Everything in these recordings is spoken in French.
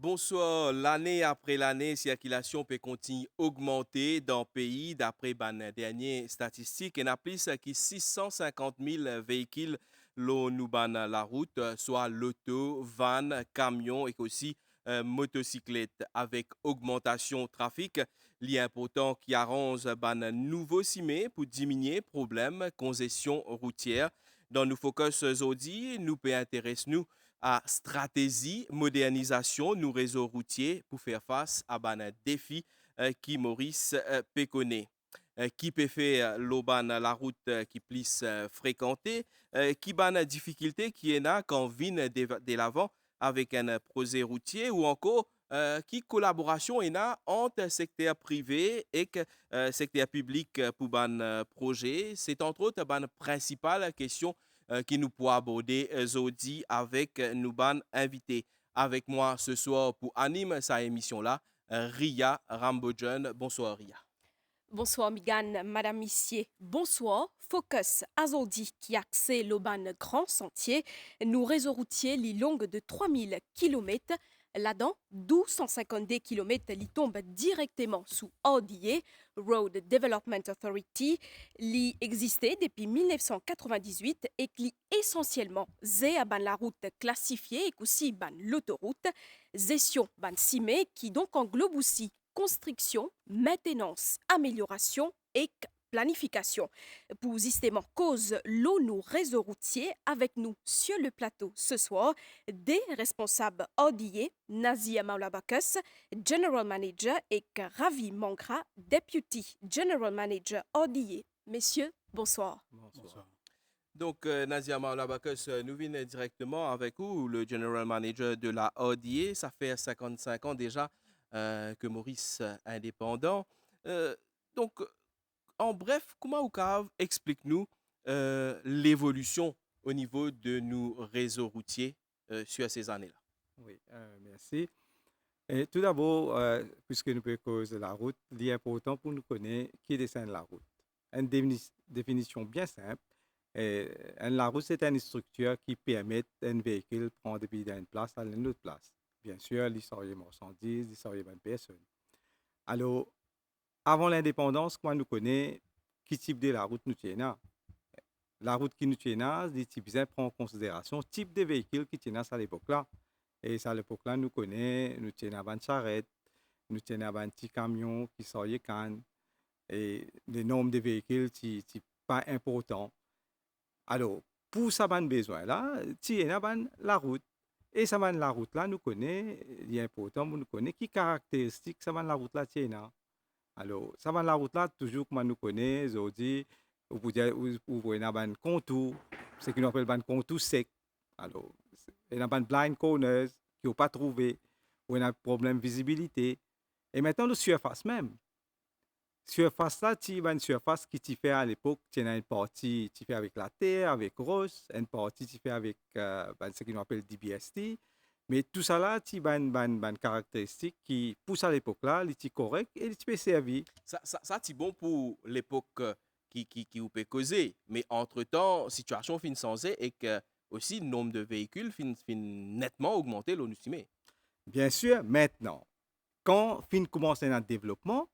Bonsoir. L'année après l'année, circulation peut continuer à augmenter dans le pays d'après les dernières statistiques. Il y a plus que 650 000 véhicules nous ban la route, soit l'auto, van, camion et aussi motocyclette. Avec augmentation trafic, l'important qui arrange ban nouveau cimé pour diminuer problème congestion routière. Dans nos focus aujourd'hui, nous peut intéresser nous à stratégie, modernisation nos réseaux routiers pour faire face à un défi qui Maurice Péconnet. Qui peut faire l'auban la route qui plus fréquentée, qui ban difficulté qui est là quand vient de l'avant avec un projet routier ou encore qui collaboration est là entre secteur privé et secteur public pour ban projet. C'est entre autres ban principale question qui nous pourra aborder aujourd'hui avec nos ban invités. Avec moi ce soir pour animer sa émission-là, Ria Rambojon. Bonsoir Ria. Bonsoir Migan, Madame Missier. Bonsoir. Focus Azodi qui accède l'Auban Grand Sentier, nous réseau routier li longue de 3000 km. Là-dedans, 1252 km li tombe directement sous ODA, Road Development Authority, li existait depuis 1998 et qui essentiellement zé à ban la route classifiée et aussi ban l'autoroute, gestion ban simé qui donc englobe aussi construction, maintenance, amélioration et planification. Pour justement cause l'eau nous réseau routier avec nous sur le plateau ce soir des responsables ODA, Nazia Maulabakas, General Manager et Ravi Mangra, Deputy General Manager ODA. Messieurs, bonsoir. Bonsoir. Donc, Nazia Maulabakas, nous venons directement avec vous, le General Manager de la ODA. Ça fait 55 ans déjà que Maurice est indépendant. Euh, donc, en bref, comment Oukav explique-nous l'évolution au niveau de nos réseaux routiers sur ces années-là? Oui, merci. Et tout d'abord, puisque nous pouvons causer de la route, il est important pour nous connaître qui dessine la route. Une définition bien simple. La route, c'est une structure qui permet à un véhicule de prendre depuis d'une place à une autre place. Bien sûr, l'histoire des marchandises, l'histoire des personnes. Alors, avant l'indépendance, quand nous connaissons quel type de la route nous tenons, la route qui nous tient, les types prend en considération le type de véhicule qui tient à l'époque-là. Et à l'époque-là, nous connaissons, nous tenons une charrette, nous tenons un petit camion qui sort les cannes, et le nombre de véhicules qui pas important. Alors, pour ça, besoin là, tu as la route. Et ça, la route là, nous connaissons, il est important pour nous connaître qui caractéristique ça, la route là, tient. Alors, ça, la route là, toujours comme nous connaissons, aujourd'hui, vous voyez un contour, ce qu'on appelle un contour sec. Alors, il y a un blind corners qui n'ont pas trouvé, ou il y a un problème de visibilité. Et maintenant, le surface même. Surface là, tu as une surface qui tu fait à l'époque, tu as une partie tu fais avec la terre, avec rose, une partie tu fais avec ce qu'on appelle DBST. Mais tout ça là, tu as une caractéristique qui pousse à l'époque là, il est correct et il peut servir. Ça c'est bon pour l'époque qui vous peut causer. Mais entre-temps, situation fin changée et que aussi le nombre de véhicules fin nettement augmenté, l'on estimé. Bien sûr, maintenant, quand fin commence un développement,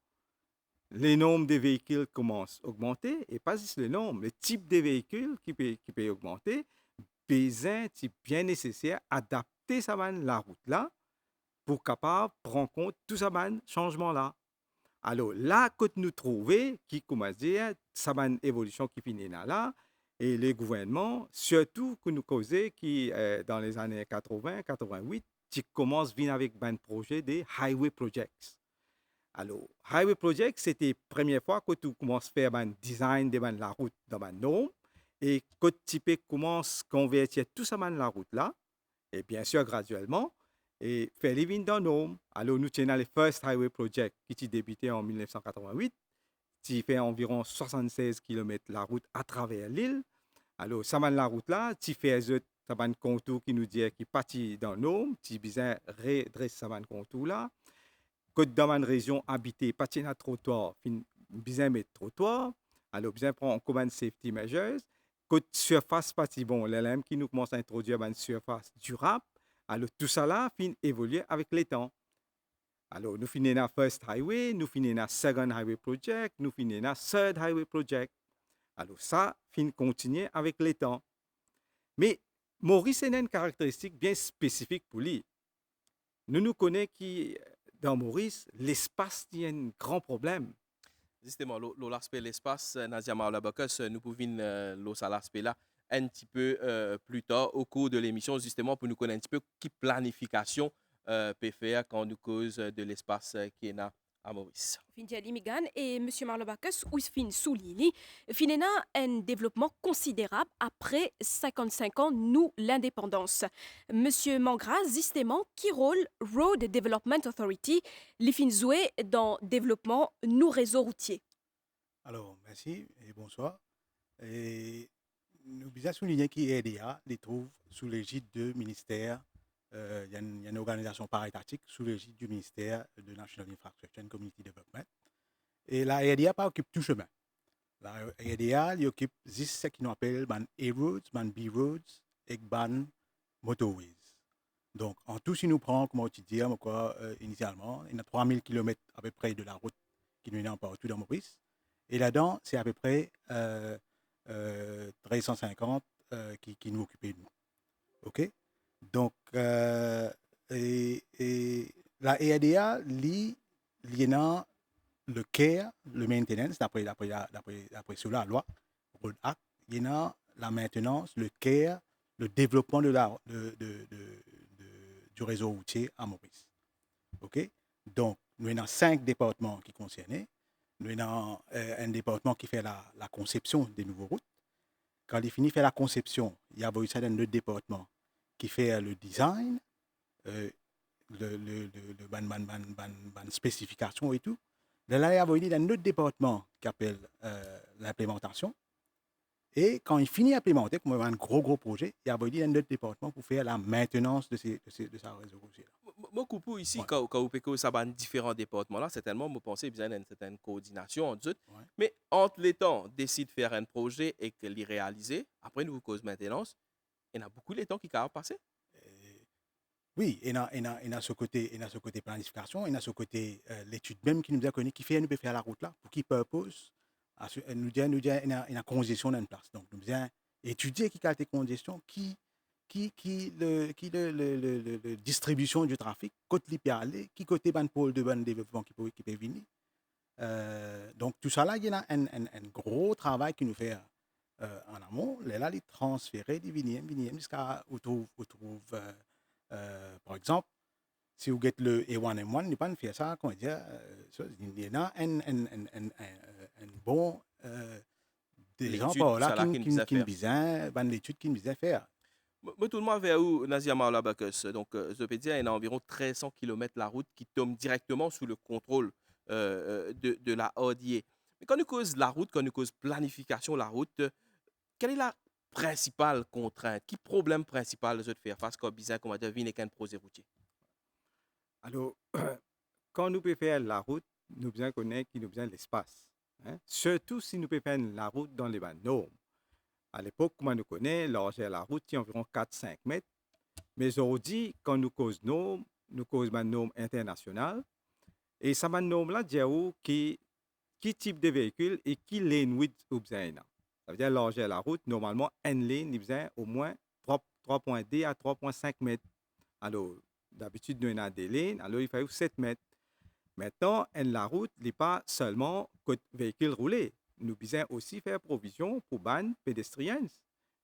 les nombres de véhicules commencent à augmenter et pas juste le nombre, le type de véhicules qui peut augmenter, besoin, c'est bien nécessaire adapter ça la route là pour capable prendre en compte tout ça changement là. Alors là que nous trouvons qui commence à dire ça évolution qui finit là et les gouvernements surtout que nous causons qui dans les années 80 88 qui commencent à venir avec un projet des highway projects. Alors, Highway Project, c'était la première fois que tu commences à faire un design de la route dans un norme et que tu peux commencer à convertir tout ça dans la route là, et bien sûr graduellement, et faire les vignes dans norme. Alors, nous tenons le First Highway Project qui a débuté en 1988, qui fait environ 76 km la route à travers l'île. Alors, ça la route là, tu fais un contour qui nous dit qui partit dans norme, tu besoin redresser ça contour là. Que dans une région habitée, pas de trottoir, besoin mettre trottoir, alors besoin prendre en commun safety measures. Que surface pas bon, l'LM qui nous commence à introduire une surface durable, Alors, tout ça là, fin évoluer avec les temps. Alors, nous finissons la First Highway, nous finissons la Second Highway Project, nous finissons la Third Highway Project. Alors, ça, fin continuer avec les temps. Mais Maurice a une caractéristique bien spécifique pour lui. Nous connaissons que dans Maurice, l'espace est un grand problème. Justement, l'aspect de l'espace, Nadia Maolabakos, nous pouvons l'aspect là un petit peu plus tard au cours de l'émission, justement, pour nous connaître un petit peu qui planification peut faire quand nous cause de l'espace qui est là à Maurice. Findiali Migan et M. Marlobakis, où fin souligné, finena un développement considérable après 55 ans, nous, l'indépendance. M. Mangras, justement, qui rôle Road Development Authority, les fin joué dans développement nous réseaux routiers. Alors, merci et bonsoir. Et nous bisons souligner qu'EDA les trouve sous l'égide du ministère. Il y a une organisation paritatique sous l'égide du ministère de National Infrastructure and Community Development. Et la EDA pas occupe tout chemin. La EDA occupe ce qu'on appelle A-roads, B-roads et motorways. Donc, en tout, si nous prenons, comme tu dis, initialement, il y a 3000 km à peu près de la route qui nous est partout dans Maurice. Et là-dedans, c'est à peu près 350 qui nous occupent de nous. OK? Donc, la EADA, il y a le care, le maintenance, d'après cela, la loi, Road Act, il y a la maintenance, le care, le développement du réseau routier à Maurice. OK? Donc, nous avons 5 départements qui concernent. Nous avons un département qui fait la conception des nouvelles routes. Quand il finit de faire la conception, il y a un autre département qui fait le design, spécification et tout. Là, il y a un autre département qui appelle l'implémentation. Et quand il finit d'implémenter, comme un gros projet, il y a un autre département pour faire la maintenance de sa réseau routier. Moi, coupe ici, quand vous avez ça dans différents départements, là, certainement, vous pensez qu'il y a une certaine coordination entre eux. Ouais. Mais entre les temps, décide de faire un projet et que l'y réaliser, après, nous vous cause maintenance, il y a beaucoup de temps qui peuvent passer. Oui, il y a ce côté planification, il y a ce côté l'étude même qui nous a connu, qui fait nous peut faire la route là, pour qui purpose, nous dit il y a une congestion dans une place. Donc, nous devons étudier qui a été congestion, qui le distribution du trafic, côté peut aller, qui côté ban pôle de ban développement qui peut venir. Donc tout ça là, il y a un gros travail qui nous fait en amont. Là, les transférer, les venir jusqu'à où trouve par exemple, si vous avez le A1 M1, il n'y a pas de faire ça, comment dire, il y a un bon des gens par là qui me disent, l'étude qui me disait faire. Moi, tout le monde vers où Nazia Maolabakos. Donc, je peux dire, il y a environ 1300 km la route qui tombe directement sous le contrôle de la ODA. Mais quand nous cause la route, quand nous cause planification la route, quelle est la principale contrainte? Quel problème principal de faire face à bizarre comme dire vient qu'un projet routier? Alors, quand nous pouvons faire la route, nous devons connaître qu'il nous besoin de l'espace. Hein? Surtout si nous pouvons faire la route dans les normes. À l'époque, comme nous connaissons, largeur de la route est environ 4-5 mètres. Mais aujourd'hui, quand nous causons normes, nous causons une norme internationale. Et cette norme-là dit qui type de véhicule et qui lane width nous besoin. Ça veut dire largeur de la route, normalement, une lane, il besoin au moins 3,2 à 3,5 mètres. Alors, d'habitude, nous avons des lanes, alors il faut 7 mètres. Maintenant, la route n'est pas seulement que véhicule roulé. Nous devons aussi faire provision pour ban pédestriens.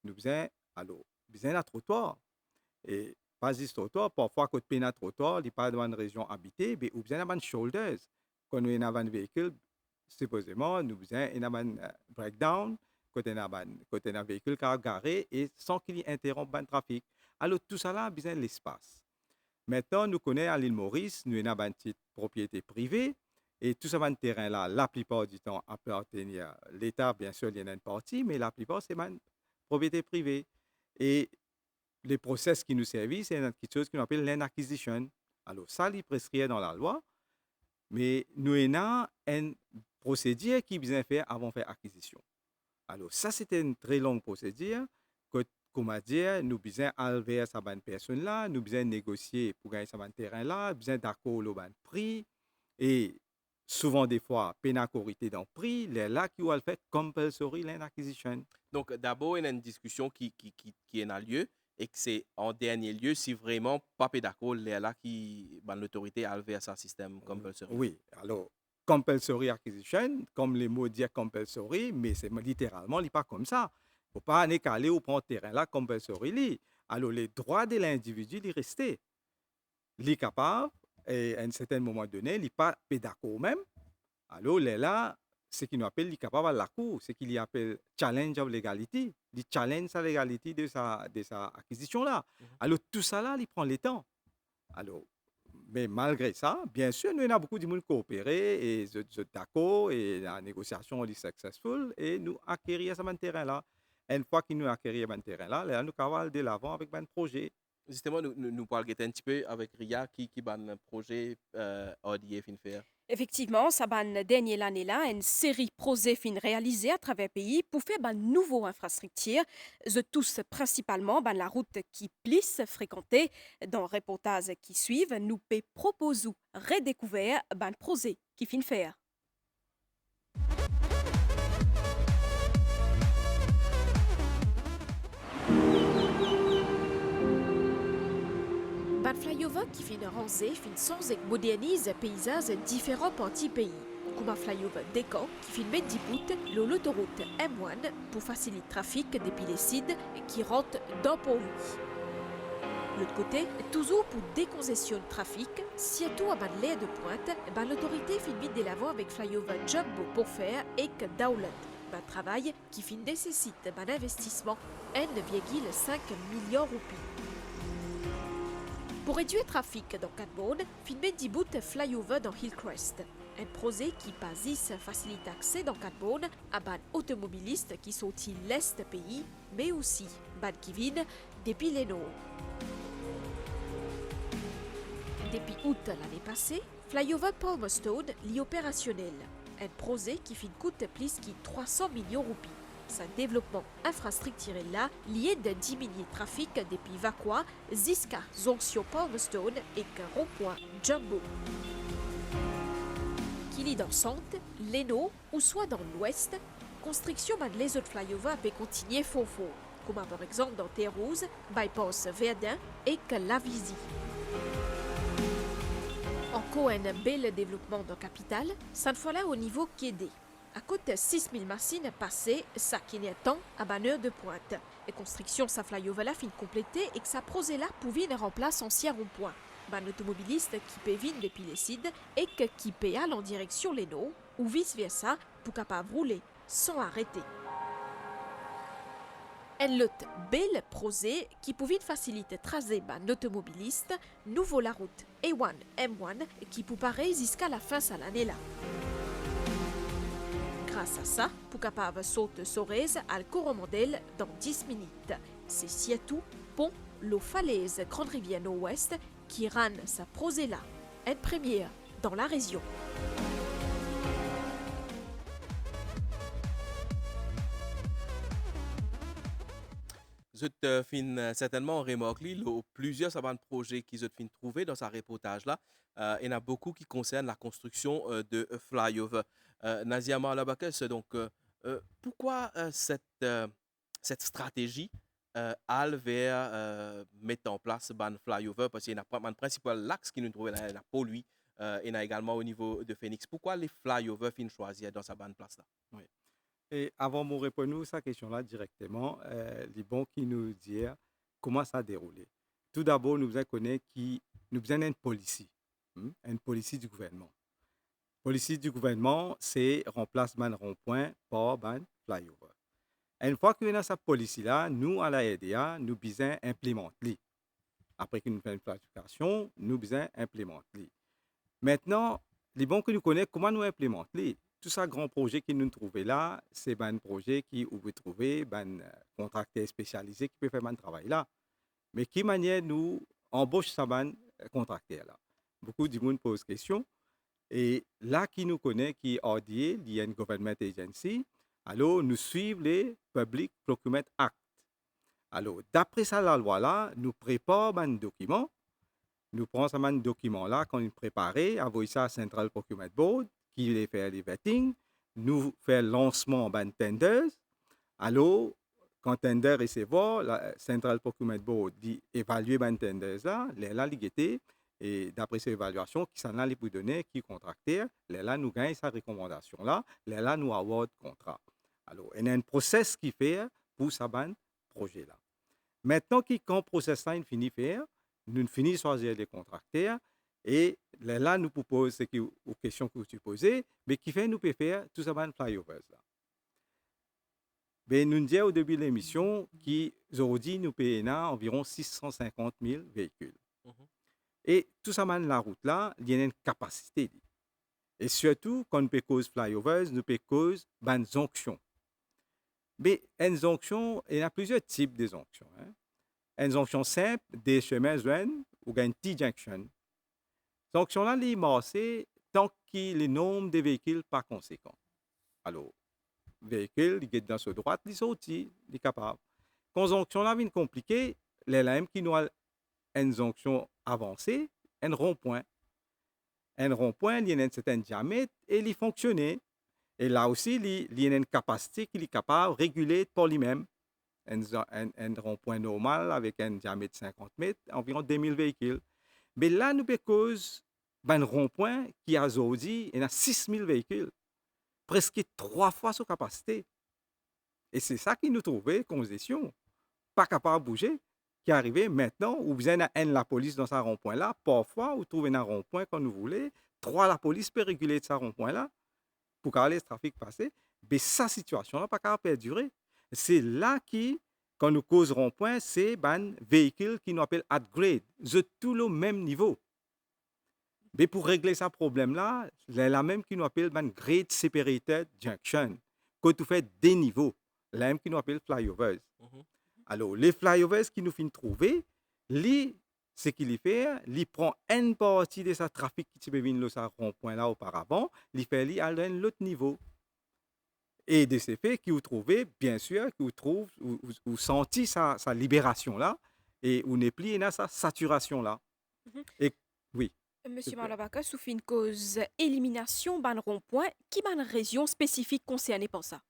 Nous devons un trottoir. Et pas juste trottoir, parfois quand on a un trottoir, il n'y a pas dans une région habitée, mais nous devons un shoulders. Quand nous avons un véhicule, supposément, nous devons un breakdown, quand on a un véhicule qui est garé et sans qu'il interrompe le trafic. Alors tout ça là a besoin de l'espace. Maintenant, nous connaissons à l'île Maurice, nous avons une petite propriété privée. Et tout ce terrain-là, la plupart du temps, appartient à l'État. Bien sûr, il y en a une partie, mais la plupart, c'est une propriété privée. Et les process qui nous servent, c'est quelque chose qu'on appelle land acquisition. Alors, ça, il prescrit dans la loi, mais nous avons une procédure qui est besoin de faire avant de faire acquisition. Alors, ça, c'était une très longue procédure. comment dire, nous besoin aller vers sa bonne personne là, nous besoin négocier pour gagner sa bonne terrain là, besoin d'accord le bon prix et souvent des fois pénacorité dans le prix, les là qui va le faire compulsory land acquisition. Donc, d'abord, il y a une discussion qui est en lieu et que c'est en dernier lieu si vraiment pas d'accord, là qui, ben, l'autorité a levé à un système compulsory. Oui, alors compulsory acquisition, comme les mots disent compulsory, mais c'est littéralement, il n'est pas comme ça. Il ne faut pas aller caler ou prendre terrain là compulsory. Alors les droits de l'individu, ils restent. Il est capable, et à un certain moment donné, il n'est pas d'accord même. Alors là, ce qu'il nous appelle, il est capable à la cour, ce qu'il appelle challenge of legality. Il challenge la légalité de sa acquisition là. Alors tout ça là, il prend le temps. Alors, mais malgré ça, bien sûr, nous avons beaucoup de monde coopéré et d'accord et la négociation est successful et nous acquérir ce terrain là. Une fois que nous acquérir ce terrain là, nous allons de l'avant avec un projet. Justement, nous parlons un petit peu avec Ria qui ban un projet ODA fin faire. Effectivement, ça ban dernier l'année là, une série projet fin réalisée à travers le pays pour faire ban nouveau infrastructure. Je tous principalement ban la route qui plisse fréquentée. Dans le reportage qui suivent, nous proposons redécouvrir ban projet qui fin faire. Ban flyover qui fin ranger fin sans et modernise paysages différents parties pays. Comme un flyover décan qui fin met bout l'autoroute M1 pour faciliter le trafic depuis les sites qui rentrent dans Pont-Louis. L'autre côté, toujours pour décongestionner le trafic, surtout à l'air de pointe, l'autorité fin mis de l'avant avec flyover Jumbo pour faire et que Dowland. Un travail qui fin nécessite un investissement 1,5 million de roupies. Pour réduire le trafic dans Catbourne, fin met bout flyover dans Hillcrest. Un projet qui passe facilite l'accès dans Catbourne à ban automobilistes qui sont l'est pays, mais aussi ban qui viennent depuis les nord. Depuis août l'année passée, flyover Palmerston est opérationnel. Un projet qui fin coûte plus de 300 millions de roupies. C'est un développement infrastructurel là lié de diminuer le trafic depuis Vaqua jusqu'à Jonction Palmerston et qu'un rond-point Jumbo. Qu'il est dans le centre, l'Eno ou soit dans l'ouest, construction de les autres flyovers peut continuer fort, comme par exemple dans Terre-Rouge, bypass Verdun et que Lavisy. Encore un bel développement dans la capitale, cette fois-là au niveau Quédé. À côté de 6000 machines passées, ça qui n'est temps à bannière de pointe. La construction sa flyover là fin complétée et que sa projet là pouvait remplacer ancien rond-point. Un automobiliste qui peut venir depuis les sides et qui peut aller en direction les nord ou vice-versa pour capable rouler sans arrêter. Un autre bel projet qui pouvait faciliter le trajet d'un automobiliste, nouveau la route A1 M1 qui peut paraître jusqu'à la fin de l'année là. Grâce à ça, pour capable sauter Sorez à Coromandel dans 10 minutes. C'est surtout pont l'eau falaise Grande Rivière Nord-Ouest qui rend sa projet là, une première dans la région. Vous fin certainement remarqué plusieurs savants projets qu'ils ont fin trouver dans ce reportage là. Il y en a beaucoup qui concernent la construction de flyover. Naziama Alabakes, donc pourquoi cette stratégie aller vers mettre en place ban flyover parce qu'il y a un principal l'axe qui nous trouve là, il y a Pont-Louis, il y a également au niveau de Phoenix. Pourquoi les flyovers fin choisir dans sa ban place là? Oui. Et avant de répondre à cette question-là directement, il est bon qui nous dire comment ça a déroulé. Tout d'abord, nous devons connaître qui nous avons une policy, une policy du gouvernement. Policy du gouvernement, c'est remplacement de rond-point par ban flyover. Une fois que nous avons cette policy-là, nous, à la RDA, nous devons implémenter. Après que nous faisons une planification, nous devons implémenter. Maintenant, il est bon que nous connaissions comment nous implémenter. Tout ça grand projet que nous trouvons là, c'est un projet qui où vous trouvez un contracteur spécialisé qui peut faire un travail là. Mais qui manière nous embauche ça un contracteur là? Beaucoup de monde pose question. Et là qui nous connaît, qui est RDA, il y a une government agency, alors nous suivons les Public Procurement Act. Alors, d'après ça, la loi là, nous prépare un document. Nous prenons ce document là, quand il est préparé, envoie ça à Central Procurement Board, qui les fait les vetting, nous fait le lancement d'un tenders. Alors, quand tender est recevoir, la Central Procurement Board dit évaluer un tenders là, les là, les et d'après ces évaluations, qui s'en a les pour donner, qui contracteur, les là, nous gagnons sa recommandation là, les là, nous award contrat. Alors, il y a un process qui fait pour ce projet là. Maintenant, quand le process là, il finit faire, nous finissons choisir les contracteurs et là, nous proposons aux questions que tu posais, mais qui fait nous peut faire tout ça dans flyovers là. Ben, nous disons au début de l'émission qu'aujourd'hui, nous payons environ 650 000 véhicules. Et tout ça dans la route là, il y a une capacité. Et surtout, quand nous peut cause flyovers, nous peut cause une jonction. Mais une jonction, il y a plusieurs types de jonctions. Une jonction simple, des chemins jeunes ou une T-junction. Jonction là, il est massé tant que le nombre de véhicules pas conséquent. Alors, véhicule, il est dans ce droite, il sorti, il est capable. Quand jonction là vient compliquée, les lames qui nous a une jonction avancée, un rond-point. Un rond-point, il y a un certain diamètre et il fonctionne. Et là aussi, il y a une capacité qu'il est capable de réguler par lui-même. Un rond-point normal avec un diamètre de 50 mètres, environ 2000 véhicules. Mais là, nous avons cause d'un rond-point qui a aujourd'hui, il y a 6000 véhicules, presque 3 fois sa capacité. Et c'est ça qui nous trouvait congestion, pas capable de bouger, qui est arrivé maintenant, où vous avez la police dans ce rond-point-là, parfois, vous trouvez un rond-point quand vous voulez, 3, la police peut réguler ce rond-point-là pour que le trafic passe. Mais cette situation-là, pas capable de perdurer. C'est là qui, quand nous cause rond-point, c'est un véhicule qui nous appelle upgrade. Vous êtes tout le même niveau. Mais pour régler ce problème-là, c'est la même qui nous appelle un grade separated junction. Quand tu fais des niveaux, la même qui nous appelle flyovers. Alors, les flyovers qui nous finissent trouver, ce qu'il fait, il prend une partie de ce trafic qui peut venir à ce rond-point-là auparavant, il fait aller à un autre niveau. Et de ce fait, que vous trouvez, bien sûr, que vous sentez sa libération là, et vous n'est plus dans sa saturation là. Et oui. Monsieur Malabaka, sous une cause élimination ban rond-point, qui ban région spécifique concernée par ça?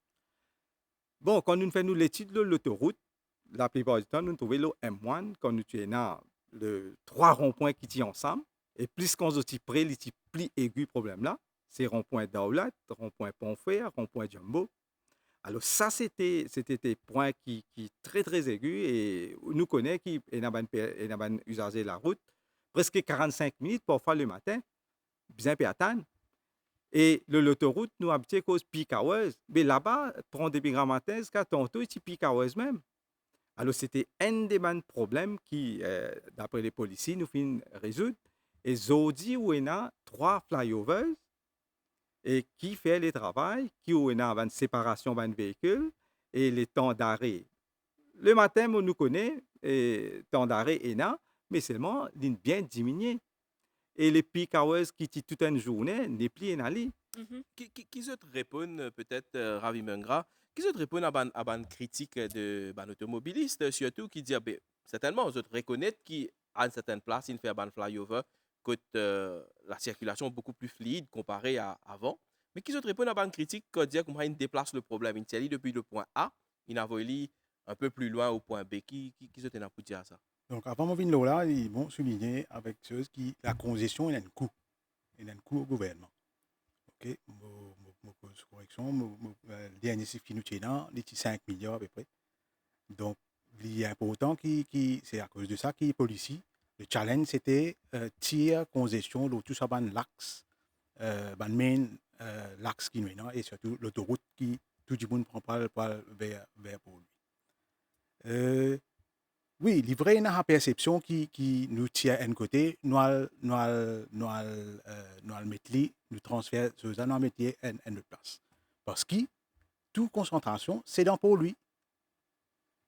Bon, quand nous faisons l'étude de l'autoroute, la plupart du temps, nous trouvons le M1 quand nous avons le 3 ronds-points qui sont ensemble. Et plus qu'on est près, il est plus aigu problème là. C'est rond-point Daulat, rond-point Pontfer, rond-point Jumbo. Alors ça, c'était des points qui sont très, très aigus et nous connaissons qu'il y a un usager de la route, presque 45 minutes parfois le matin, bien peut attendre. Et l'autoroute, nous habitons cause peak hours. Mais là-bas, prendre des grands matins, jusqu'à tantôt, c'est peak hours même. Alors c'était un des problèmes qui, d'après les policiers, nous finissons résoudre. Et aujourd'hui, où il y a 3 flyovers, et qui fait le travail, qui a une séparation d'un véhicule et les temps d'arrêt. Le matin, on nous connaît, et temps d'arrêt est là, mais seulement il est bien diminué. Et les peak hours qui sont toute une journée n'est plus en allée. Qui se répondent peut-être, Ravi Mengra, qui se répondent à une critique de l'automobiliste, surtout qui dit, certainement, vous reconnaître qu'à une certaine place, il fait un flyover, que la circulation est beaucoup plus fluide comparée à avant. Mais qui se répond à une critique qui dit comment il déplace le problème. Il s'est depuis le point A, il a volé un peu plus loin au point B. Qui se tient pour dire ça? Donc, avant de venir là, ils vont souligner avec ceux qui la congestion, il a un coût. Il a un coût au gouvernement. OK? Pose correction. Le dernier chiffre qui nous tient là, il est 5 milliards à peu près. Donc, il est important c'est à cause de ça qu'il est policier. Le challenge, c'était tirer congestion de tout ça, l'axe, main, l'axe qui nous est là, et surtout l'autoroute qui tout le monde prend vers pour lui. Oui, il y a une perception qui nous tient à un côté, nous nous transfère sur un métier à une autre place. Parce que toute concentration, c'est dans pour lui.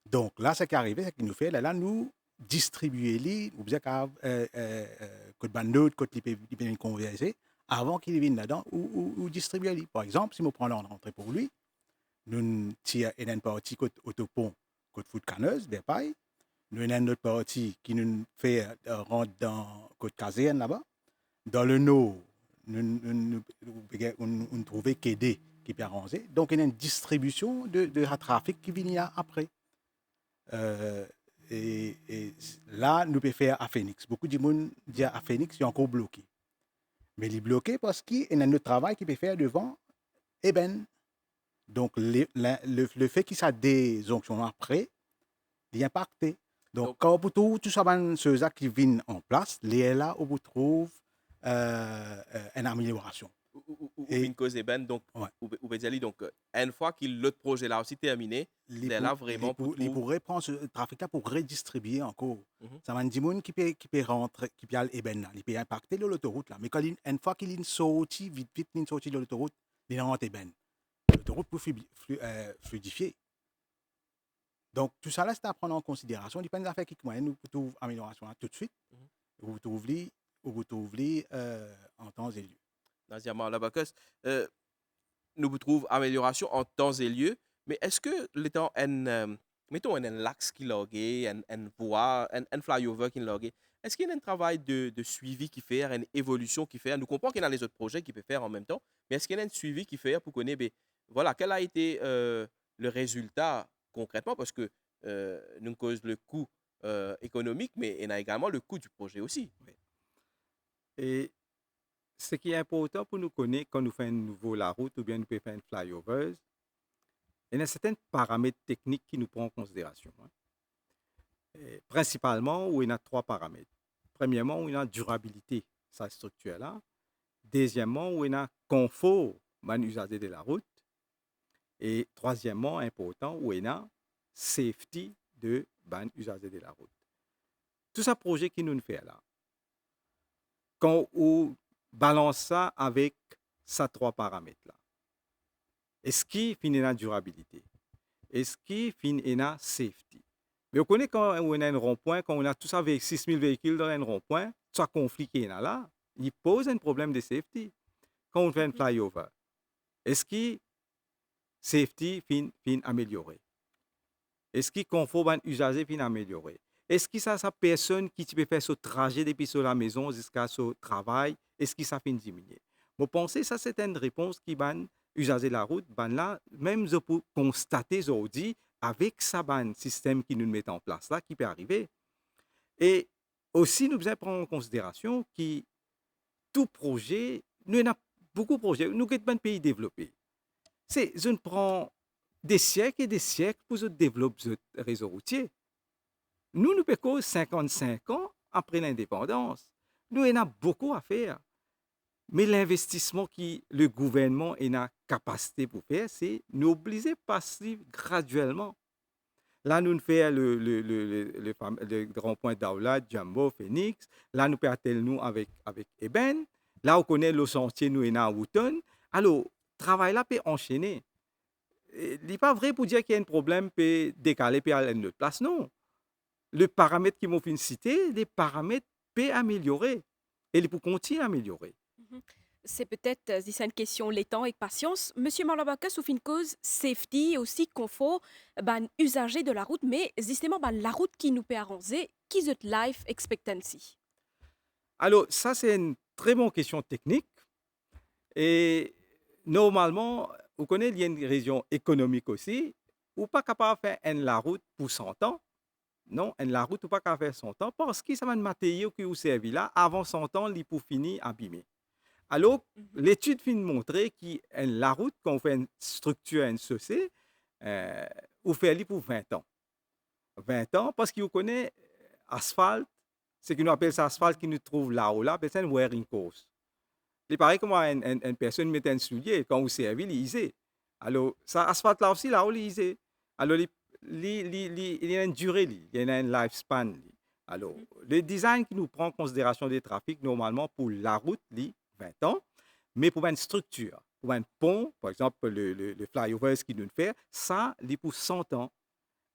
Donc là, ce qui est arrivé, c'est qu'il nous fait, là, nous distribuer les, ou bien code bandeau, code qui peut converser, avant qu'il vienne là-dedans, ou distribuer les. Par exemple, si je prends l'entrée pour lui, nous tirons une partie côté autopont, côte foot canneuse, des pailles. Nous avons une autre partie qui nous fait rentrer dans côte caséenne là-bas. Dans le nord, nous trouvons Kédé qui peut arranger. Donc, il y a une distribution de trafic qui vient après. Et là, nous pouvons faire à Phoenix. Beaucoup de gens disent à Phoenix, il est encore bloqué. Mais il est bloqué parce qu'il y a un travail qu'il peut faire devant Eben. Donc, le fait qu'il y a des onctions après, il est impacté. Donc, quand vous trouvez tout ça, ceux qui viennent en place, là où vous trouvez une amélioration. Une cause est bonne, donc, Ouais. vous pouvez dire, donc, une fois que l'autre projet là aussi terminé, c'est là vraiment il pourrait prendre ce trafic-là pour redistribuer encore. Mhm. Ça m'a dit qui peut rentrer, qui peut aller Eben, il peut impacter l'autoroute là. Mais quand une fois qu'il est sorti, vite, il est sorti de l'autoroute, il rentre Eben. L'autoroute peut fluidifier. Donc, tout ça là, c'est à prendre en considération. Il dépend des affaires qui nous trouvons amélioration là, tout de suite. Vous trouvez en temps et lieu. Naziama Labakos, nous vous trouvons amélioration en temps et lieu, mais est-ce que le temps, mettons un lax qui logué, un voie, un flyover qui logué, est-ce qu'il y a un travail de suivi qui fait, une évolution qui fait? Nous comprenons qu'il y a les autres projets qui peuvent faire en même temps, mais est-ce qu'il y a un suivi qui fait pour connaître, voilà, quel a été le résultat concrètement? Parce que nous cause le coût économique, mais il y a également le coût du projet aussi. Et ce qui est important pour nous connaître quand nous faisons un nouveau la route ou bien nous pouvons faire un flyover, il y a certains paramètres techniques qui nous prennent en considération. Et principalement, il y a 3 paramètres. Premièrement, il y a durabilité, sa structure là. Deuxièmement, il y a confort, man usager de la route. Et troisièmement, important, il y a safety de ban usager de la route. Tout ce projet qui nous fait là, quand on balance ça avec ces 3 paramètres-là, est-ce qu'il finit la durabilité? Est-ce qu'il finit la safety? Mais on connaît quand on a un rond-point, quand on a tout ça avec 6000 véhicules dans un rond-point, tout ça conflit qui est là, il pose un problème de safety. Quand on fait un flyover, est-ce que safety fin amélioré? Est-ce que confort un usager fin amélioré? Est-ce que ça personne qui peut faire ce trajet depuis la maison jusqu'à ce travail, est-ce que ça fait diminuer? Je pense que ça c'est une réponse qui va usager la route, là, même je peux constater aujourd'hui avec ça système qui nous met en place là, qui peut arriver. Et aussi, nous devons prendre en considération que tout projet, nous avons beaucoup de projets, nous sommes un pays développé. Je prends des siècles et des siècles pour développer ce réseau routier. Nous pouvons 55 ans après l'indépendance. Nous avons beaucoup à faire. Mais l'investissement que le gouvernement a la capacité pour faire, c'est nous obliger à passer graduellement. Là, nous faisons le grand point d'Aula, Jumbo, Phoenix. Là, nous pouvons avec Eben. Là, on connaît le sentier, nous sommes à Wooton. Alors, le travail là peut enchaîner. Il n'est pas vrai pour dire qu'il y a un problème, peut décaler, peut aller à une autre place. Non. Le paramètre qui m'a fait citer, les paramètres peuvent améliorer. Et ils peuvent continuer à améliorer. C'est peut-être une question les temps et patience. Monsieur Malabaka, sous une cause safety et aussi confort, usager de la route, mais justement la route qui nous peut arranger, qui est life expectancy? Alors, ça c'est une très bonne question technique. Et normalement, vous connaissez, il y a une région économique aussi, où pas capable de faire la route pour 100 ans. Non, la route ou pas capable de faire 100 ans parce que ça va un matériau qui vous servi là, avant 100 ans, il peut finir abîmé. Alors, l'étude finit de montrer que la route, quand on fait une structure, une chaussée, on fait elle pour 20 ans. 20 ans, parce que vous connaissez asphalte, ce qu'on appelle ça asphalte qui nous trouve là-haut, là, c'est un wearing course. Il paraît comme une personne met un soulier, quand vous servez, il est. Alors, ça asphalte là aussi, là-haut, il est. Alors, il y a une durée, il y a un lifespan. Alors, le design qui nous prend en considération des trafics, normalement, pour la route, 20 ans, mais pour une structure, pour un pont, par exemple, le flyover qui nous fait, ça, il pour 100 ans.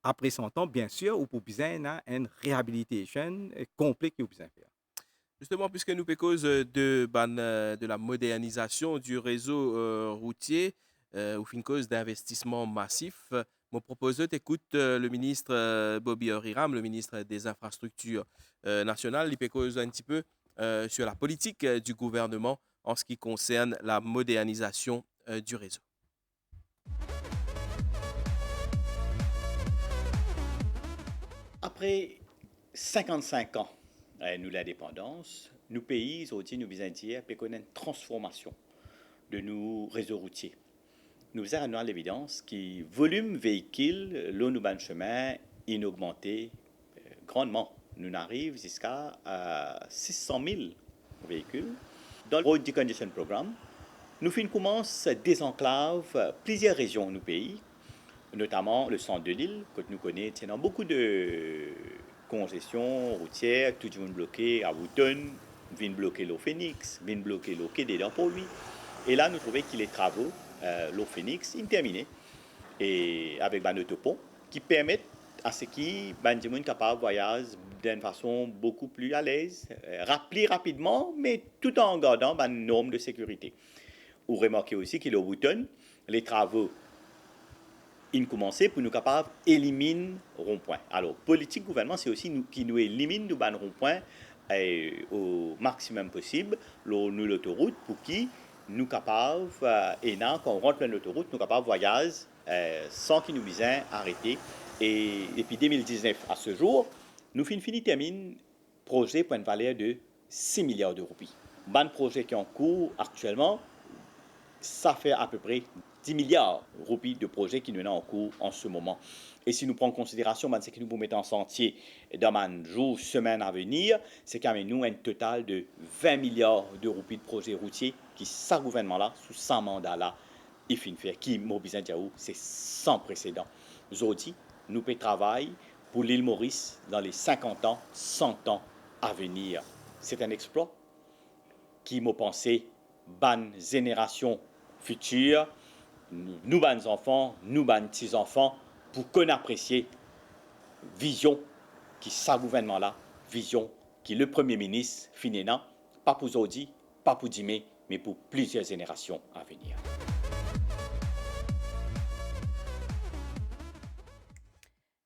Après 100 ans, bien sûr, ou pour besoin d'une réhabilitation complète que vous besoin faire. Justement, puisque nous cause de la modernisation du réseau routier, ou une cause d'investissement massif, Mon proposeur t'écoute le ministre Bobby Oriram, le ministre des Infrastructures nationales. Il peut causer un petit peu sur la politique du gouvernement en ce qui concerne la modernisation du réseau. Après 55 ans, nous l'indépendance, nous pays, aujourd'hui, nous besoin dire, peut connaître une transformation de nos réseaux routiers. Nous avons à l'évidence que volume véhicule, l'eau nous ban chemin, il augmenté grandement. Nous arrivons jusqu'à 600 000 véhicules. Dans le Road Decongestion Programme, nous commençons à désenclave plusieurs régions de nos pays, notamment le centre de l'île, que nous connaissons, dans beaucoup de congestion routière, tout le monde bloqué à Wooton, vient bloquer l'eau Phoenix, vient bloquer l'eau Quai des Dents pour lui. Et là, nous trouvons que les travaux, l'eau Phoenix, sont terminés. Et avec un autopont qui permettent à ce qui sont capables de voyager d'une façon beaucoup plus à l'aise, plus rapidement, mais tout en gardant une norme de sécurité. Vous remarquez aussi que le Wooton, les travaux ils commencé pour nous capables d'éliminer rond-point. Alors, politique gouvernement, c'est aussi nous qui nous élimine nous ban rond-point au maximum possible, nous l'autoroute pour qui nous capables et là quand on rentre dans l'autoroute, nous capables de voyager sans qu'il nous besoin arrêter. Et depuis 2019 à ce jour, nous termine projet pour une valeur de 6 milliards de roupies. Ban projet qui est en cours actuellement, ça fait à peu près 10 milliards de roupies de projets qui nous sont en cours en ce moment. Et si nous prenons en considération ce que nous pouvons mettre en sentier dans les jours, semaines à venir, c'est quand même nous un total de 20 milliards de roupies de projets routiers qui, ce gouvernement-là, sous 100 mandats-là, il finit faire, qui, Mobizan Diaou, c'est sans précédent. Aujourd'hui, nous pouvons travailler pour l'île Maurice dans les 50 ans, 100 ans à venir. C'est un exploit qui m'a pensé, bonne génération future, nous, bonnes enfants, nous, bonnes petits-enfants, pour qu'on apprécie vision qui ça gouvernement-là, vision qui le Premier ministre finira, pas pour aujourd'hui, pas pour demain, mais pour plusieurs générations à venir.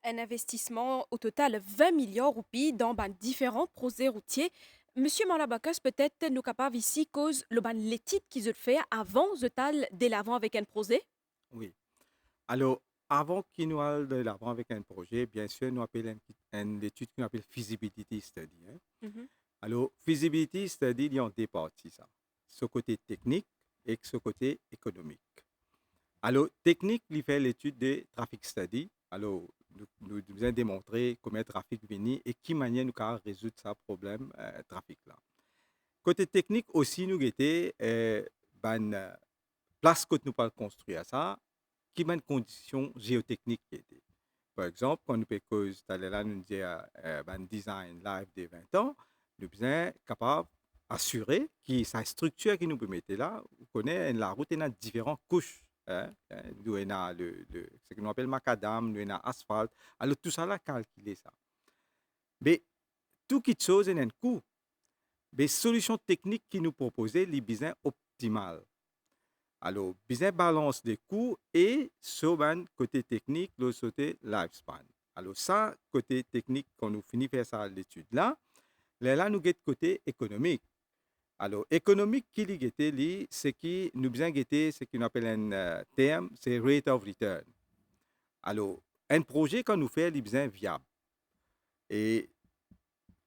Un investissement au total 20 milliards de roupies dans différents projets routiers. Monsieur Malabakas, peut-être nous capables ici cause le ban les titres qu'ils ont fait avant de tal de l'avant avec un projet. Oui. Alors, avant qu'il nous aille de l'avant avec un projet, bien sûr, nous appelons une étude qu'on appelle feasibility study. Mhm. Alors, feasibility study, il y a deux parties, ça. Ce côté technique et ce côté économique. Alors, technique, il fait l'étude de traffic study. Alors, nous avons démontré comment le trafic vient et qui manière nous pouvons résoudre ce problème trafic là. Côté technique aussi, nous avons une place que nous pouvons construire ça, qui a une condition géotechnique qui était. Par exemple, quand nous pouvons là, nous dire un design live de 20 ans, nous sommes capables d'assurer que sa structure que nous pouvons mettre là, vous connaissez la route a différentes couches. Nous avons ce que nous appelons macadam, nous avons asphalte. Alors tout ça là, calculer ça. Mais tout qui chose a un coût. Les solutions techniques qui nous proposent, les besoins optimales. Alors, besoin balance des coûts et sur le côté technique, le côté lifespan. Alors ça, côté technique, quand nous finissons de faire ça l'étude là, nous avons côté économique. Alors, économique, qui est c'est qui nous besoin de ce qu'on appelle un terme, c'est rate of return. Alors, un projet, quand nous fait, il est besoin viable. Et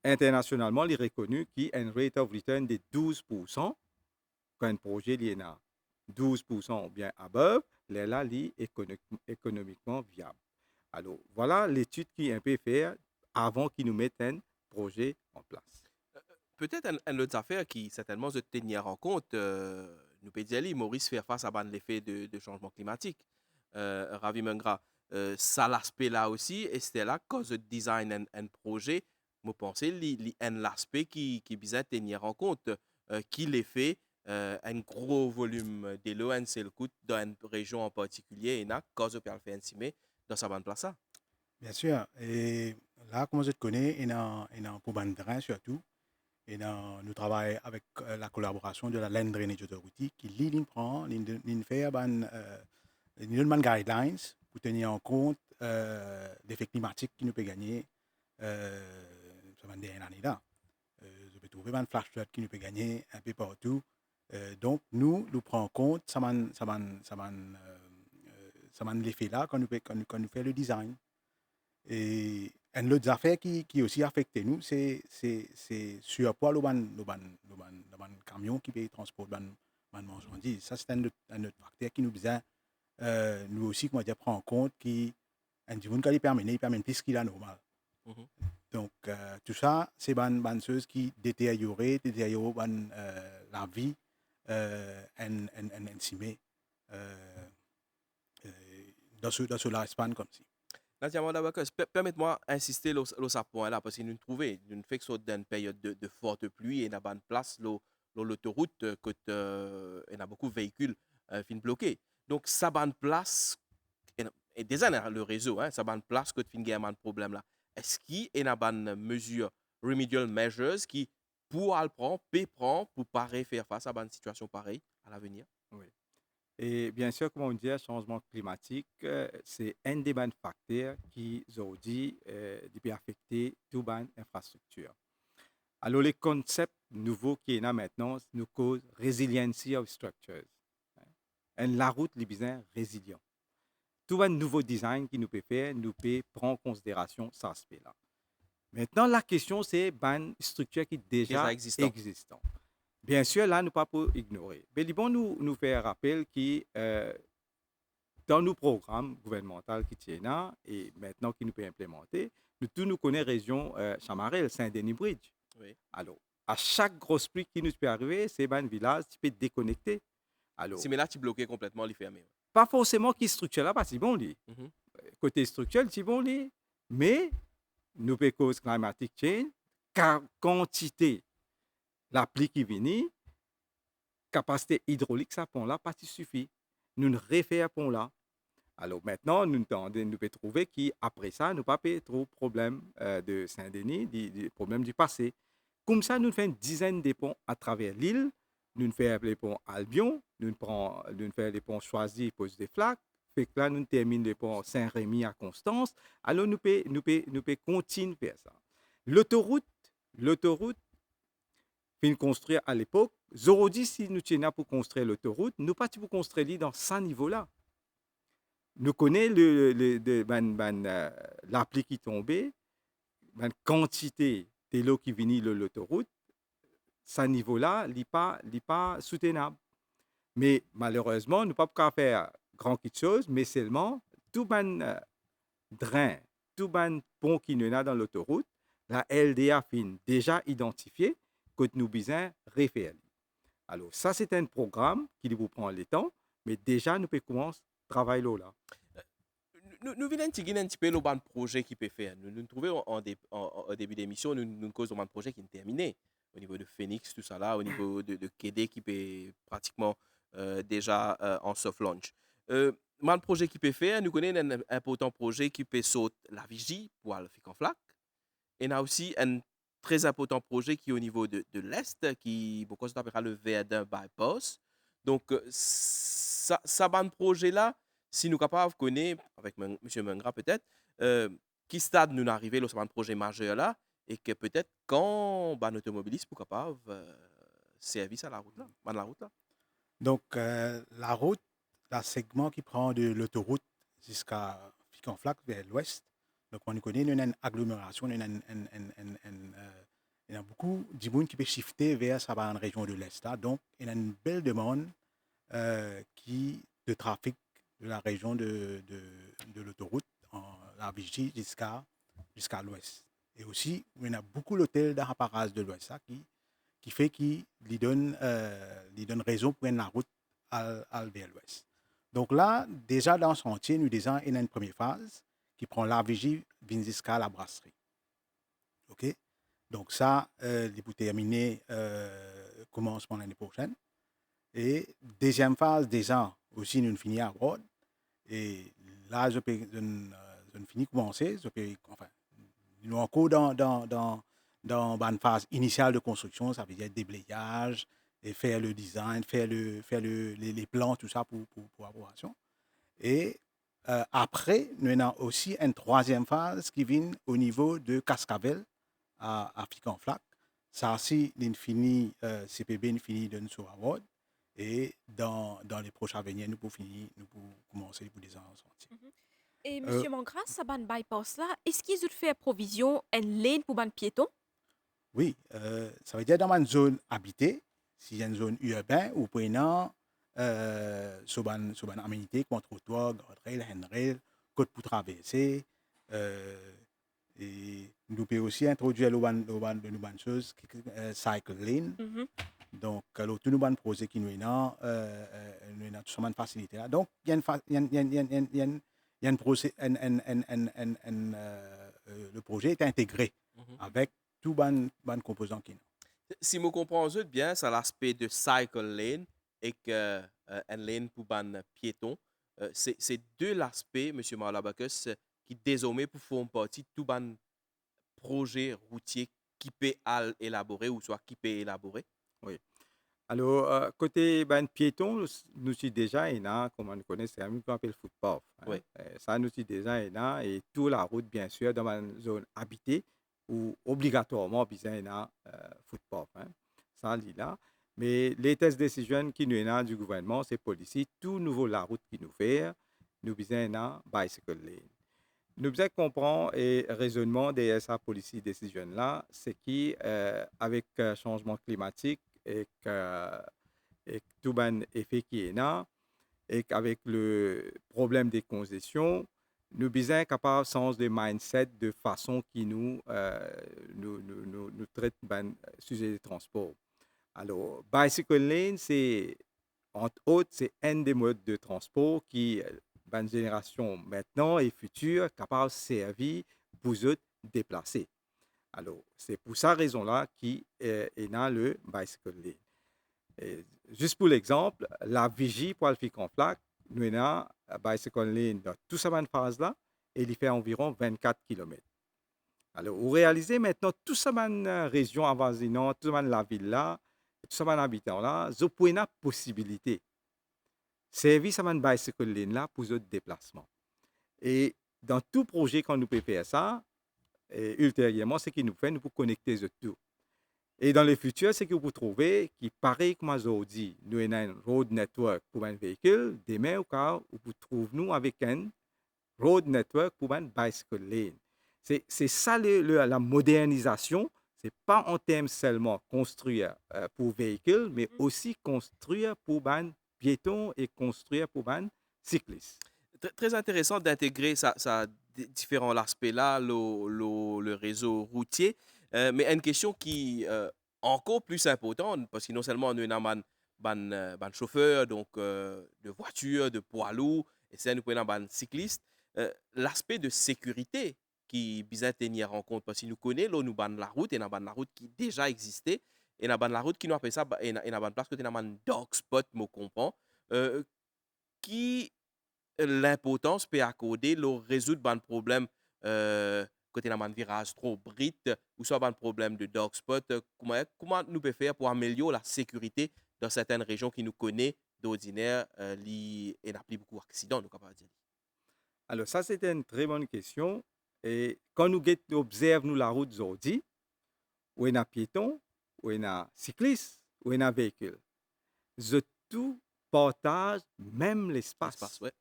internationalement, il est reconnu qu'il y a un rate of return de 12% quand un projet est à 12% ou bien above, là, il est économiquement viable. Alors, voilà l'étude qui est un peu faite avant qu'ils nous mettent un projet en place. Peut-être une autre affaire qui certainement se tenir en compte, nous peut dire, Maurice faire face à l'effet de changement climatique. Ravi Mengra, ça l'aspect là aussi, et c'était là quand je design un projet, je pense qu'il y a un aspect qui besoin tenir en compte, qui l'effet un gros volume de l'eau, un seul coup dans une région en particulier, et là, quand je peux le faire ainsi, dans sa bonne place. Bien sûr. Et là, comme je te connais, il y a pour Bandrin surtout. Et nous travaillons avec la collaboration de la Land Drainage Authority qui prend, fait une guidelines pour tenir en compte l'effet climatique qui nous peut gagner sur la dernière année là. Je peux trouver un flash flood qui nous peut gagner un peu partout. Donc, nous prenons en compte ça l'effet là quand nous fait le design. Et une autre affaire qui aussi affecte nous, c'est surpoids le camion qui peut transporter les marchandises. Ça, c'est un autre facteur qui nous besoin, nous aussi, comment dire, prendre en compte qui un monde qui permet plus qu'il a normal. Mhm. Donc, tout ça, c'est une chose qui détériore la vie dans ce lifespan comme ça. Nadia Mandabakos, permettez-moi d'insister sur ce point-là, parce que nous trouvons, nous fait que soit dans une période de forte pluie et nous avons une place sur l'autoroute, il y a beaucoup de véhicules fin bloqués. Donc, ça a une place, et déjà le réseau, ça a une place que tu as un problème là. Est-ce qu'il y a une mesure, remedial measures, qui pour peut prendre pour pas faire face à une situation pareille à l'avenir? Oui. Et bien sûr, comme on dit, le changement climatique, c'est un des facteurs qui aujourd'hui peut affecter toute l'infrastructure. Alors, les concepts nouveaux qui sont là maintenant nous causent resiliency of structures. Et la route, les besoins résilient. Tout un nouveau design qui nous peut faire, nous peut prendre en considération cet aspect-là. Maintenant, la question, c'est une structure qui est déjà existante. Bien sûr, là, nous ne pouvons pas ignorer. Mais il bon nous faire rappel que dans nos programmes gouvernementaux qui tiennent là, et maintenant qui nous peut implémenter, nous connaissons la région Chamarel, Saint-Denis Bridge. Oui. Alors, à chaque grosse pluie qui nous peut arriver, c'est un village qui peut déconnecter. Alors, si mais là, tu bloques complètement, il fermé. Pas forcément qui structure là, parce que c'est bon, côté structurel, c'est bon, mais nous peut cause climatique change, car quantité la pluie qui vient, capacité hydraulique, ça pont là, pas suffit. Nous ne refaire pont là. Alors maintenant, nous pouvons trouver qu'après ça, nous pas trop de problèmes de Saint-Denis, des problèmes du passé. Comme ça, nous faisons une dizaine de ponts à travers l'île. Nous faisons les ponts Albion, nous faisons les ponts choisis pour des flaques. Fait que là, nous terminons les ponts Saint-Rémy à Constance. Alors, nous pouvons continuer à faire ça. L'autoroute, fin construire à l'époque. Aujourd'hui, si nous tenons pour construire l'autoroute, nous pas pour construire dans ce niveau-là. Nous connaissons l'appli qui tombait, la quantité de l'eau qui venait de l'autoroute, ce niveau-là n'est pas soutenable. Mais malheureusement, nous ne pouvons pas faire grand chose, mais seulement tout le drain, tout le pont qui nous a dans l'autoroute, la LDA fin déjà identifié que nous besoin refaire. Alors ça, c'est un programme qui vous prend le temps, mais déjà, nous pouvons commencer à travailler là. Nous venons un petit peu le projet qui peut faire. Nous trouvons au début d'émission, nous causons un projet qui est terminé. Au niveau de Phoenix, tout ça là, au niveau de KD qui peut pratiquement déjà en soft launch. Un projet qui peut faire, nous connaissons un important projet qui peut sauter la vigie pour le FIC en flac. Et il y a aussi un très important projet qui est au niveau de l'Est, qui beaucoup s'appellera le Verdun Bypass. Donc, ça projet-là, si nous sommes capables de connaître, avec M. Mengra peut-être, qui stade nous arrivé dans ce projet majeur-là, et que peut-être quand un automobiliste est capable de servir à la route-là, Donc, la route, le segment qui prend de l'autoroute jusqu'à Ficanflac vers l'ouest, donc on connaît une agglomération, il y a beaucoup de monde qui peut shifter vers une région de l'est. Donc, il y a une belle demande de trafic de la région de l'autoroute, la Vigie jusqu'à l'ouest. Et aussi, il y a beaucoup d'hôtels d'appareillage de l'ouest qui fait qu'il donne raison pour la route vers l'ouest. Donc là, déjà dans ce chantier, nous disons il y a une première phase qui prend la Vigie jusqu'à la brasserie. OK? Donc ça, il peut terminer commencement l'année prochaine. Et deuxième phase, déjà, aussi, nous finissons à Rhodes. Et là, je finis commencer. Nous sommes encore dans une phase initiale de construction, ça veut dire déblayage, et faire le design, faire les plans, tout ça pour approbation. Et après, nous avons aussi une troisième phase qui vient au niveau de Cascavel à Flac. Ça, c'est l'infini CPB, l'infini de nous award. Et dans les prochains venir, nous pouvons finir, nous pouvons commencer pour des ans sortis. Et Euh, Monsieur Mangras, ça ban bypass là, est-ce qu'ils ont fait provision en lane pour ban piéton? Oui, ça veut dire dans une zone habitée, si il y a une zone urbaine, ou prenant sur une aménité comme trottoir, guardrail, handrail, côte pour traverser. Et nous pouvons aussi introduire de nouvelles choses, cycle lane. Mhm. Donc, tout nous projet qui nous est là, nous avons tout une facilité là. Donc, il y a une fa- il y a une- il y a une- il y a une- il y a une- il y a une procé- le projet est intégré Mhm. avec tout ban composants qui nous. Si je comprends bien, c'est l'aspect de cycle lane et que un lane pour ban piéton. C'est deux l'aspect, M. Malabakis, qui désormais pour faire partie de tout ban projet routier qui peut élaborer ou soit qui peut élaborer. Oui. Alors, côté ben, piéton, nous sommes déjà là, comme on connaît, c'est un peu qu'on appelle footpath. Oui. Ça, nous sommes déjà là, et toute la route, bien sûr, dans une zone habitée, où obligatoirement, besoin d'un footpath. Ça, il là. Mais les tests décisions qui nous là du gouvernement, c'est policier, tout nouveau la route qui nous fait, nous besoin d'un bicycle lane. Nous devons comprendre et raisonnement derrière sa policy décision là, c'est qui avec changement climatique et tout un effet qui est là et qu'avec le problème des congestions, nous sommes capables de changer de mindset de façon qui nous traite ben sujet de transport. Alors, bicycle lane, c'est entre autres, c'est un des modes de transport qui, ben, génération maintenant et future, capable de servir pour eux déplacer. Alors, c'est pour cette raison-là qu'il est dans le bicycle lane. Et juste pour l'exemple, la vigie pour le faire en flac, nous avons un bicycle lane dans toute cette phase-là et il fait environ 24 km. Alors, vous réalisez maintenant toute cette région avoisinante, toute la ville-là, tout ce habitant-là, vous pouvez une possibilité. Servir ce bicycle lane-là pour votre déplacement. Et dans tout projet, quand nous pouvons faire ça, et ultérieurement, ce qui nous fait, nous pouvons connecter les tout. Et dans le futur, ce que vous pouvez trouver, qui pareil comme aujourd'hui, nous avons un road network pour un véhicule, demain, au cas où vous trouvez nous avec un road network pour un bicycle lane. C'est ça la modernisation. Ce n'est pas en termes seulement construire pour véhicules, mais aussi construire pour un piéton et construire pour un cycliste. Très intéressant d'intégrer ça différents aspects là, le réseau routier. Mais une question qui encore plus importante, parce que non seulement nous avons ban chauffeur, donc de voitures, de poids lourds, et c'est nous prenons ban cyclistes, l'aspect de sécurité qui besoin tenir en compte, parce que nous connaissons nous ban la route, et nous ban la route qui déjà existait, et nous ban la route qui nous appelle ça, et nous ban place que nous ban dog spot, me comprend, qui l'importance peut accorder le résoudre un problème côté un virage trop brite ou soit un problème de dog spot. Comment nous pouvons faire pour améliorer la sécurité dans certaines régions qui nous connaissent d'ordinaire et n'a plus beaucoup d'accidents, nous capable dire. Alors, ça, c'était une très bonne question. Et quand nous observons la route aujourd'hui, où il y a un piéton, où il y a un cycliste, où il y a un véhicule, je tout partage même l'espace. Ouais.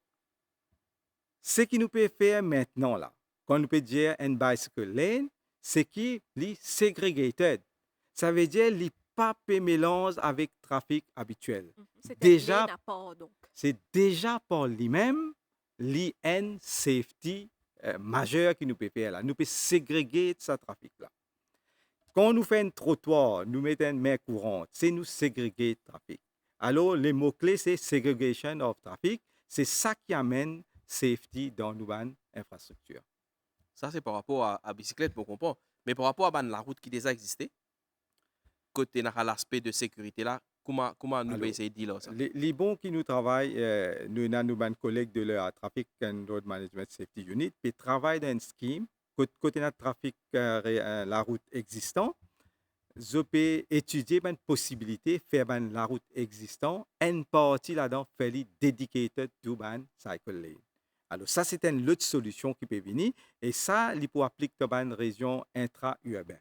Ce qui nous peut faire maintenant, là, quand nous peut dire un bicycle lane, c'est qu'il est segregated. Ça veut dire qu'il n'est pas mélange avec le trafic habituel. C'est Déjà, un lane à part, donc. c'est déjà par lui-même l'IN safety majeur qui nous peut faire là. Nous peut ségréguer ce trafic-là. Quand nous faisons un trottoir, nous mettons une mer courante, c'est nous ségréguer le trafic. Alors, les mots-clés, c'est segregation of traffic. C'est ça qui amène safety dans nos infrastructures. Ça, c'est par rapport à la bicyclette, pour comprendre. Mais par rapport à la route qui déjà existait, côté l'aspect de sécurité là, comment nous pouvons essayer de dire ça? Les bons qui nous travaillent, nous avons nos collègues de la Traffic and Road Management Safety Unit, qui travaillent dans un scheme, côté notre trafic, la route existante, je peux étudier une possibilité de faire la route existante, une partie là-dedans, fairly dedicated to cycle lane. Alors, ça, c'est une autre solution qui peut venir. Et ça, il peut appliquer dans une région intra-urbaine.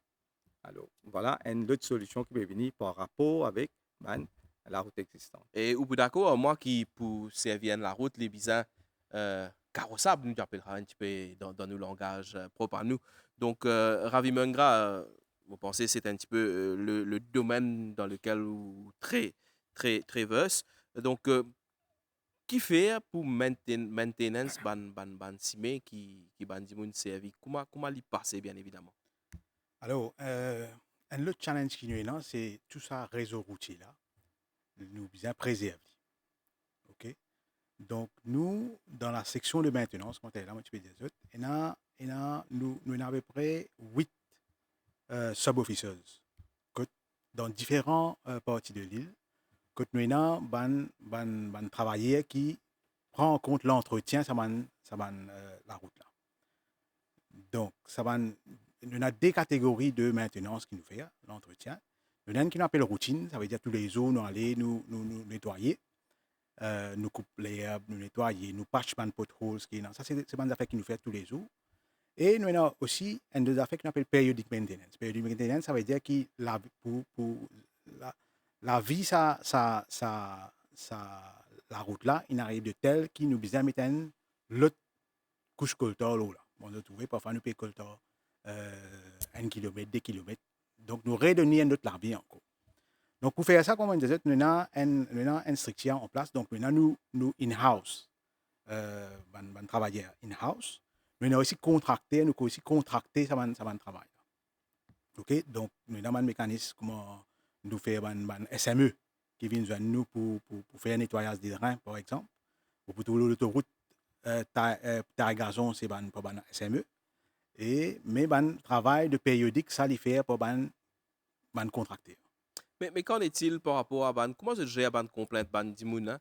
Alors, voilà une autre solution qui peut venir par rapport avec la route existante. Et au bout d'accord, moi qui pour servir la route, les bisins carrossables, nous appellerons un petit peu dans nos langages propres à nous. Donc, Ravi Mungra, vous pensez que c'est un petit peu le domaine dans lequel vous très versé. Donc, qui fait pour maintenance ban ciment qui ban dimoun servi? Comment l'y passer bien évidemment? Alors, un autre challenge qui nous est là, c'est tout ça réseau routier là, nous bien préserver. OK? Donc, nous, dans la section de maintenance, quand on est là, un petit peu des autres, nous avons à peu près 8 sub-officers dans différentes parties de l'île. Que nous avons ban travailleurs qui prend en compte l'entretien, la route là. Donc, nous avons des catégories de maintenance qui nous fait l'entretien. Nous avons qui nous appelle routine, ça veut dire tous les jours, nous allons nous nettoyer. Nous coupons les herbes, nous nettoyer, nous patchons les potholes. Ça, c'est des affaires qui nous fait tous les jours. Et nous avons aussi une des affaires qu'on appelle periodic maintenance. Periodic maintenance, ça veut dire que la vie, la route là, il arrive de tel qui nous besoin de mettre l'autre couche coltor là. On a trouvé parfois nous payons coltor 1 km, 2 km. Donc nous redonnons un autre larbi encore. Donc pour faire ça, comme on disait, nous avons une structure en place. Donc nous in-house, travailleurs in-house. Nous avons aussi contracté, ça travail. OK? Donc nous avons un mécanisme comment nous faire un SME qui vient de nous pour faire un nettoyage des drains, par exemple. Ou pour tout l'autoroute, taille gazon, c'est pour un SME. Mais un travail de périodique, ça les fait pour un contracteur. Mais qu'en est-il par rapport à comment se gère ban complainte ban dimoun hein?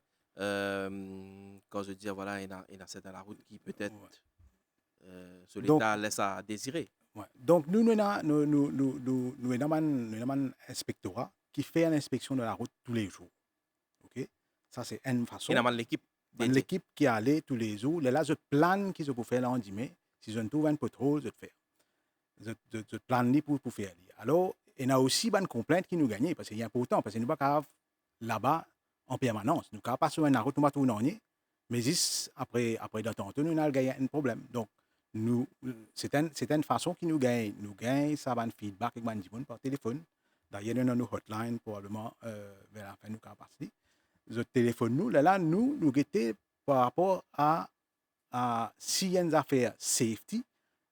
Quand je dis voilà, il y a cette à la route qui peut-être sur l'état laisse à désirer. Ouais. Donc nous avons un inspectorat qui fait une inspection de la route tous les jours. OK? Ça c'est une façon. Il y a l'équipe qui allait tous les jours. Là, je plane qu'ils ont fait lundi, mais si je trouve un pothole, je fais. Je plane pour faire. Alors, il y a aussi une complainte qui nous gagne parce que c'est important parce que nous ne pouvons pas là-bas en permanence. Nous ne pouvons pas sur une route, nous ne pouvons pas tourner. Mais après d'autant, nous avons gagné un problème. Donc, c'est une façon qui nous gagne. Nous gagnons ça un feedback avec des gens par téléphone. D'ailleurs, nous avons nos hotlines probablement vers la fin de nous passer. Je téléphone nous, nous guetter par rapport à s'il y a une affaire safety,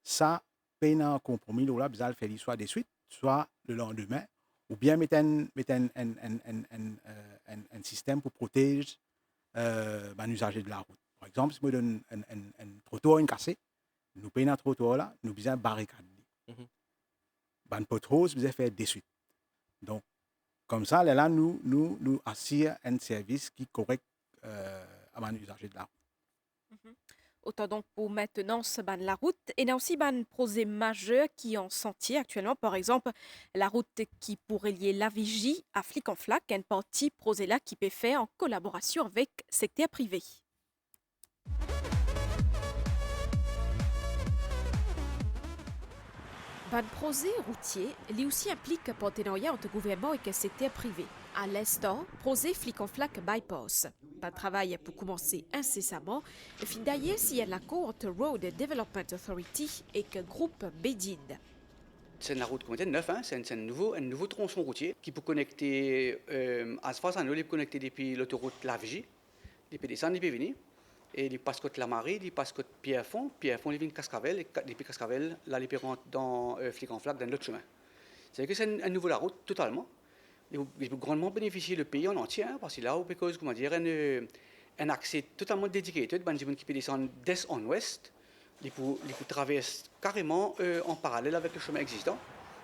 ça paye un compromis, là, bizarre faire soit de suite, soit le lendemain, ou bien mettre un système pour protéger un usager de la route. Par exemple, si je donne un trottoir cassé, nous payons un trottoir là, nous besoin barricade. Un pothole, nous besoin faire de suite. Donc, comme ça, là, nous assurons un service qui est correct à un usager de la route. Autant donc pour maintenance de la route. Et il y a aussi un projet majeur qui est en chantier actuellement. Par exemple, la route qui pourrait lier la Vigie à Flic-en-Flac, un parti projet là qui peut faire en collaboration avec le secteur privé. Un projet routier, lui aussi implique un partenariat entre le gouvernement et le secteur privé. À l'instant, projet Flic-en-Flac Bypass. Un travail pour commencer incessamment. Fin d'ailleurs, s'il y a l'accord entre Road Development Authority et le groupe Bedin. C'est la route neuve, hein? C'est un nouveau tronçon routier qui peut connecter Asphalt, il peut connecter depuis l'autoroute La Vigie, il peut descendre, il peut venir. Et il passe côté la Marie, il passe côté Pierrefonds, il vient de Cascavel, et depuis Cascavel, là, il peut rentrer dans Flic-en-Flac, dans l'autre chemin. C'est que c'est un nouveau la route, totalement. Il peut grandement bénéficier le pays en entier, hein, parce que là, on peut un accès totalement dédié, qui peut descendre d'est en ouest, il peut traverser carrément en parallèle avec le chemin existant.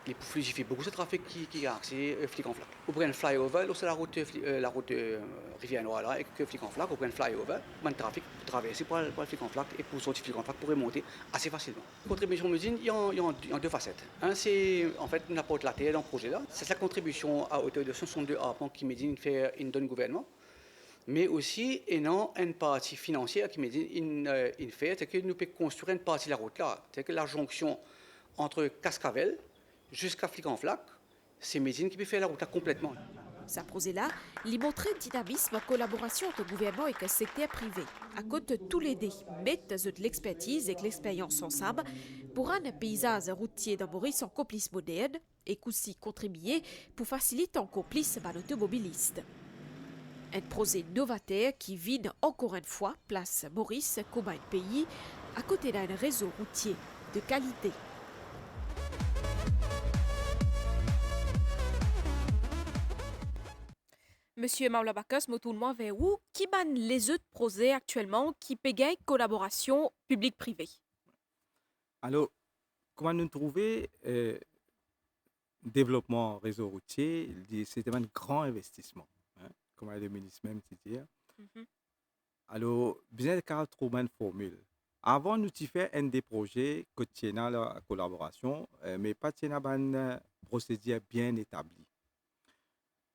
Il peut fluidifier beaucoup de trafic qui a accès Flic-en-Flac. On prend un flyover, c'est la route Rivière-Noire là, avec Flic-en-Flac, on prend un flyover, le trafic pour traverser pour le Flic-en-Flac et pour sortir Flic-en-Flac pour remonter assez facilement. La contribution musine, il y a deux facettes. Un, c'est en fait une apporte la terre dans le projet là. C'est la contribution à hauteur de 62 arpents qui Médine fait une donne gouvernement. mais aussi une partie financière qui me dit une fait, c'est que nous pouvons construire une partie de la route là, c'est que la jonction entre Cascavel jusqu'à Flic-en-Flac, c'est Médine qui peut faire la route là complètement. Sa projet-là, lui montrer dynamisme en collaboration entre le gouvernement et le secteur privé. À côté de tous les dés, mettre de l'expertise et de l'expérience ensemble pour un paysage routier dans Maurice en complice moderne et aussi contribuer pour faciliter en complice par l'automobiliste. Un projet novateur qui vide encore une fois place Maurice comme un pays à côté d'un réseau routier de qualité. Monsieur Maulabakos, me tourne vers où? Qui ban les autres projets actuellement qui payent collaboration publique-privée? Alors, comment nous trouver développement réseau routier, c'était un grand investissement, hein, comme le ministre même dit. Alors, bien de trouver une formule. Avant, nous avons fait un des projets que tient la collaboration, mais pas tient une procédure bien établie.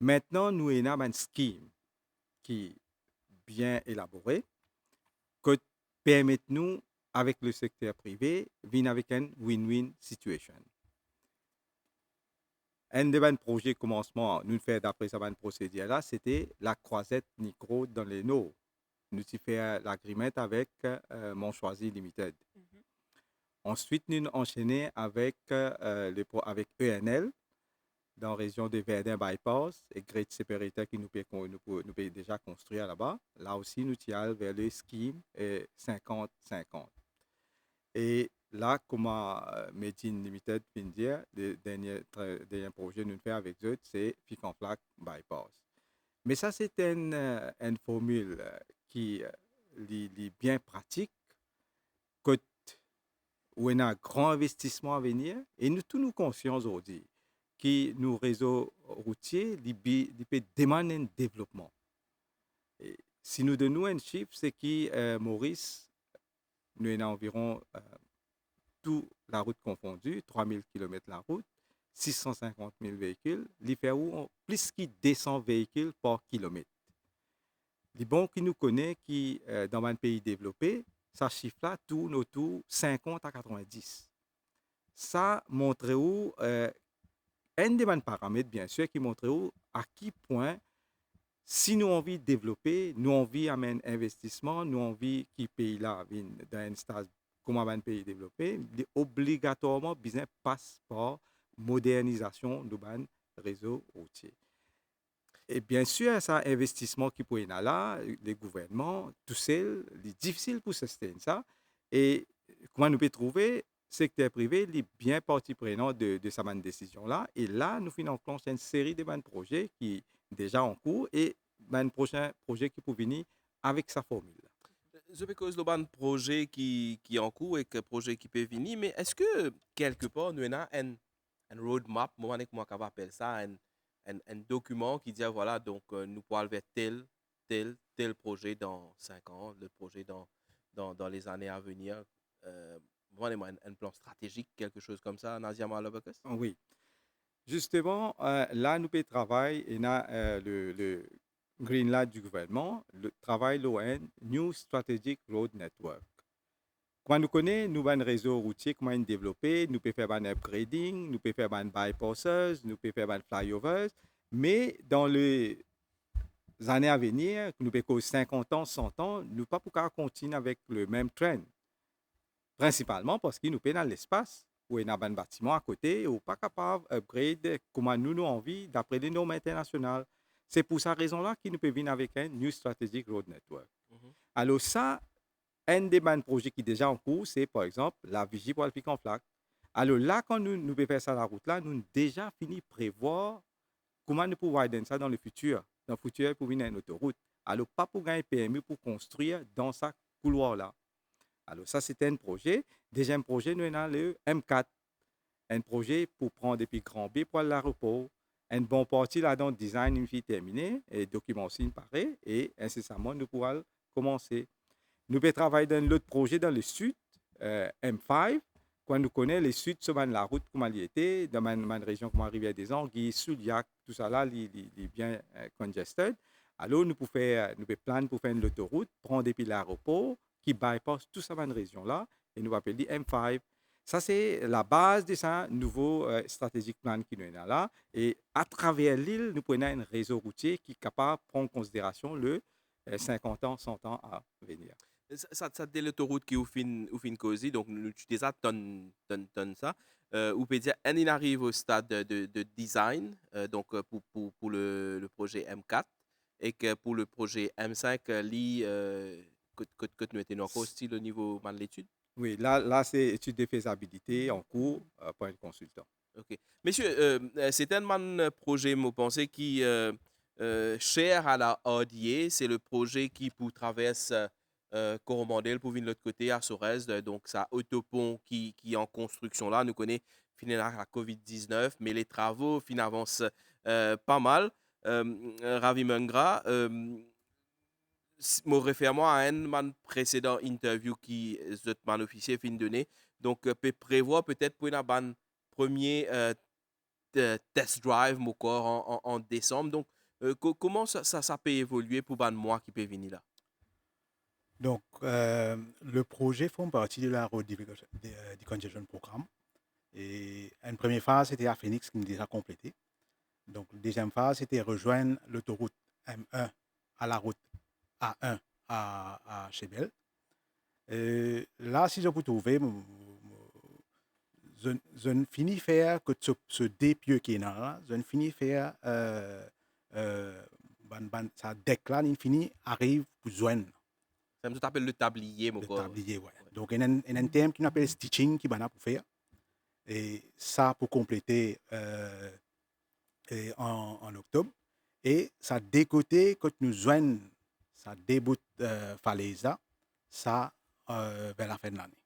Maintenant, nous avons un scheme qui est bien élaboré, que permet nous, avec le secteur privé, de venir avec une win-win situation. Un des projets commencement, nous fait d'après ça, procédure là, c'était la croisette Nicro dans les Nord. Nous avons fait l'agreement avec Mon Choisi Limited. Ensuite, nous avons enchaîné avec ENL dans la région de Verdun Bypass et Great Separator qui nous peut déjà construire là-bas. Là aussi, nous tirons vers le scheme 50-50. Et là, comme Medine Limited vient de dire, le dernier projet que nous faisons avec eux, c'est Flic-en-Flac Bypass. Mais ça, c'est une formule qui est bien pratique, où il y a un grand investissement à venir. Et nous tous nous conscients aujourd'hui que nos réseaux routiers peuvent demander un développement. Et si nous donnons un chiffre, c'est que Maurice, nous avons environ toute la route confondue, 3000 km la route, 650 000 véhicules, il fait plus que 200 véhicules par kilomètre. Les bons qui nous connaissent, qui dans un pays développé, ça chiffre là tourne autour 50 à 90. Ça montre un des paramètres, bien sûr, qui montre à quel point, si nous avons envie de développer, nous avons envie d'amener un investissement, nous avons envie que le pays-là vienne dans un stade comme un pays développé, obligatoirement, le business passe par modernisation du réseau routier. Et bien sûr, ça investissement qui peut y avoir là, les gouvernements, tout seul, c'est difficile pour soutenir ça. Et comment nous pouvons trouver, le secteur privé est bien partie prenante de cette décision-là. Et là, nous finissons enclencher une série de projets qui sont déjà en cours et un prochain projet qui peut venir avec sa formule. Je peux cause de projet qui est en cours et que projet qui peut venir, mais est-ce que quelque part nous avons un roadmap, moi je vais appeler ça un document qui dit voilà donc nous pourrons aller vers tel projet dans 5 ans, le projet dans les années à venir. Vraiment un plan stratégique, quelque chose comme ça, Nazia Maulabakos? Oui. Justement, là, nous pouvons travailler et le green light du gouvernement, le travail l'ON, New Strategic Road Network. Quand nous connaissons, nous avons un réseau routier, comment nous développer, nous pouvons faire un upgrading, nous pouvons faire un bypasses, nous pouvons faire un flyovers, mais dans les années à venir, nous pouvons 50 ans, 100 ans, nous ne pouvons pas continuer avec le même trend. Principalement parce que nous sommes dans l'espace, où il y a un bâtiment à côté, et nous ne sommes pas capables d'upgrade comme nous avons envie d'après les normes internationales. C'est pour cette raison-là que nous pouvons venir avec un New Strategic Road Network. Alors ça, un des projets qui est déjà en cours, c'est par exemple la vigie pour le Flic-en-Flac. Alors là, quand nous pouvons faire ça la route là, nous avons déjà fini de prévoir comment nous pouvons aider ça dans le futur. Dans le futur, pour venir une autoroute. Alors pas pour gagner PMU pour construire dans ce couloir-là. Alors ça, c'était un projet. Deuxième projet, nous avons le M4. Un projet pour prendre des grands B pour l'aéroport. Un bon parti là-dedans, design une fille terminée, et document aussi pareil, et incessamment, nous pourrons commencer. Nous pouvons travailler dans l'autre projet dans le sud, M5, quand nous connaissons le sud, sur la route, comment il était, dans ma région, comme la Rivière des Anguilles, Souliac, tout ça là, il est bien congested. Alors, nous pouvons planer pour faire une autoroute, prendre depuis l'aéroport, qui bypass toute cette région-là, et nous appelons M5. Ça, c'est la base de ce nouveau stratégique plan qui nous est là. Et à travers l'île, nous prenons un réseau routier qui est capable de prendre en considération le 50 ans, 100 ans à venir. Ça, c'est l'autoroute qui ou fin cosy, donc nous utilisons ça. Ou peut dire, on arrive au stade de design, donc pour le projet M4, et que pour le projet M5, que nous étions encore style au niveau de l'étude. Oui, là c'est étude de faisabilité en cours pour un consultant. Ok. Monsieur, c'est tellement projet, moi, pensez, qui cher à la RDA. C'est le projet qui pour traverse Coromandel pour venir de l'autre côté à Sorez. Donc, ça autopont qui est en construction là. Nous connaissons finalement la COVID-19, mais les travaux finalement avancent pas mal. Ravi Mengra, me réfère moi à un précédent interview qui mon officier fin donné. Donc, peut prévoir peut-être pour une premier test drive mon corps en décembre. Donc, comment ça peut évoluer pour un mois qui peut venir là? Donc, le projet forme partie de la Road Decongestion Programme. Et une première phase, c'était à Phoenix, qui est déjà complétée. Donc, la deuxième phase, c'était rejoindre l'autoroute M1 à la route A1 à Chebel. Et là, si je peux trouver, je ne finis faire que ce dépieux qui est là, je ne finis faire ça deck là, il finit arrive pour joindre. Ça me appelle le tablier, mon Le corps. tablier, ouais. Donc, il y a un terme qui appelle stitching qui va pour faire. Et ça, pour compléter en octobre. Et ça décoté, quand nous joignons, ça déboute falaise, ça vers la fin de l'année.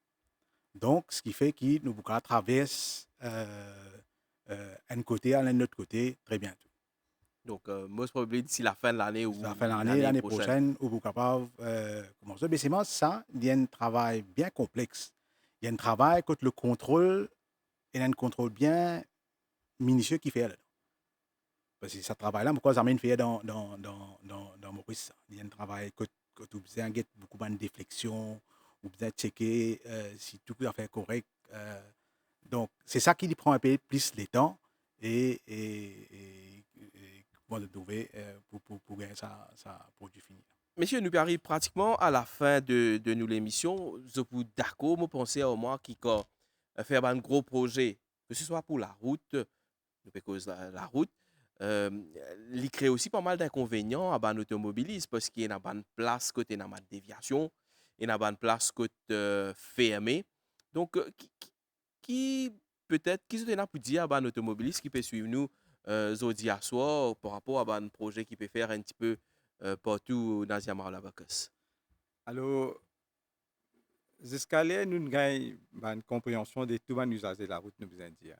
Donc, ce qui fait que nous pouvons traverser un côté à l'autre côté très bientôt. Donc, most probably d'ici la fin de l'année ou la fin de l'année prochaine, nous sommes capables de commencer. Mais c'est moi, ça, il y a un travail bien complexe. Il y a un travail contre le contrôle, et un contrôle bien minutieux qui fait là. Parce que ce travail-là, pourquoi ça mène fait dans Maurice. Il y a un travail que tu as besoin de beaucoup de déflexion, ou besoin de checker si tout est fait correct. Donc, c'est ça qui prend un peu plus le temps et comment de trouver pour gagner ça produit fini. Monsieur, nous arrivons pratiquement à la fin de nous l'émission. Je vous d'accord, moi penser à moi qui faire un gros projet, que ce soit pour la route, parce que la route, il crée aussi pas mal d'inconvénients à ban automobiliste parce qu'il y a une place côté dans ma déviation, il y a une place côté fermée. Donc, qui peut-être qui se pour dire à ban automobiliste qui peut suivre nous aujourd'hui à soir par rapport à un projet qui peut faire un petit peu partout dans Yamar-la-Bacchus. Alors, jusqu'à là, nous avons une compréhension de tout les usages de la route, nous besoin dire.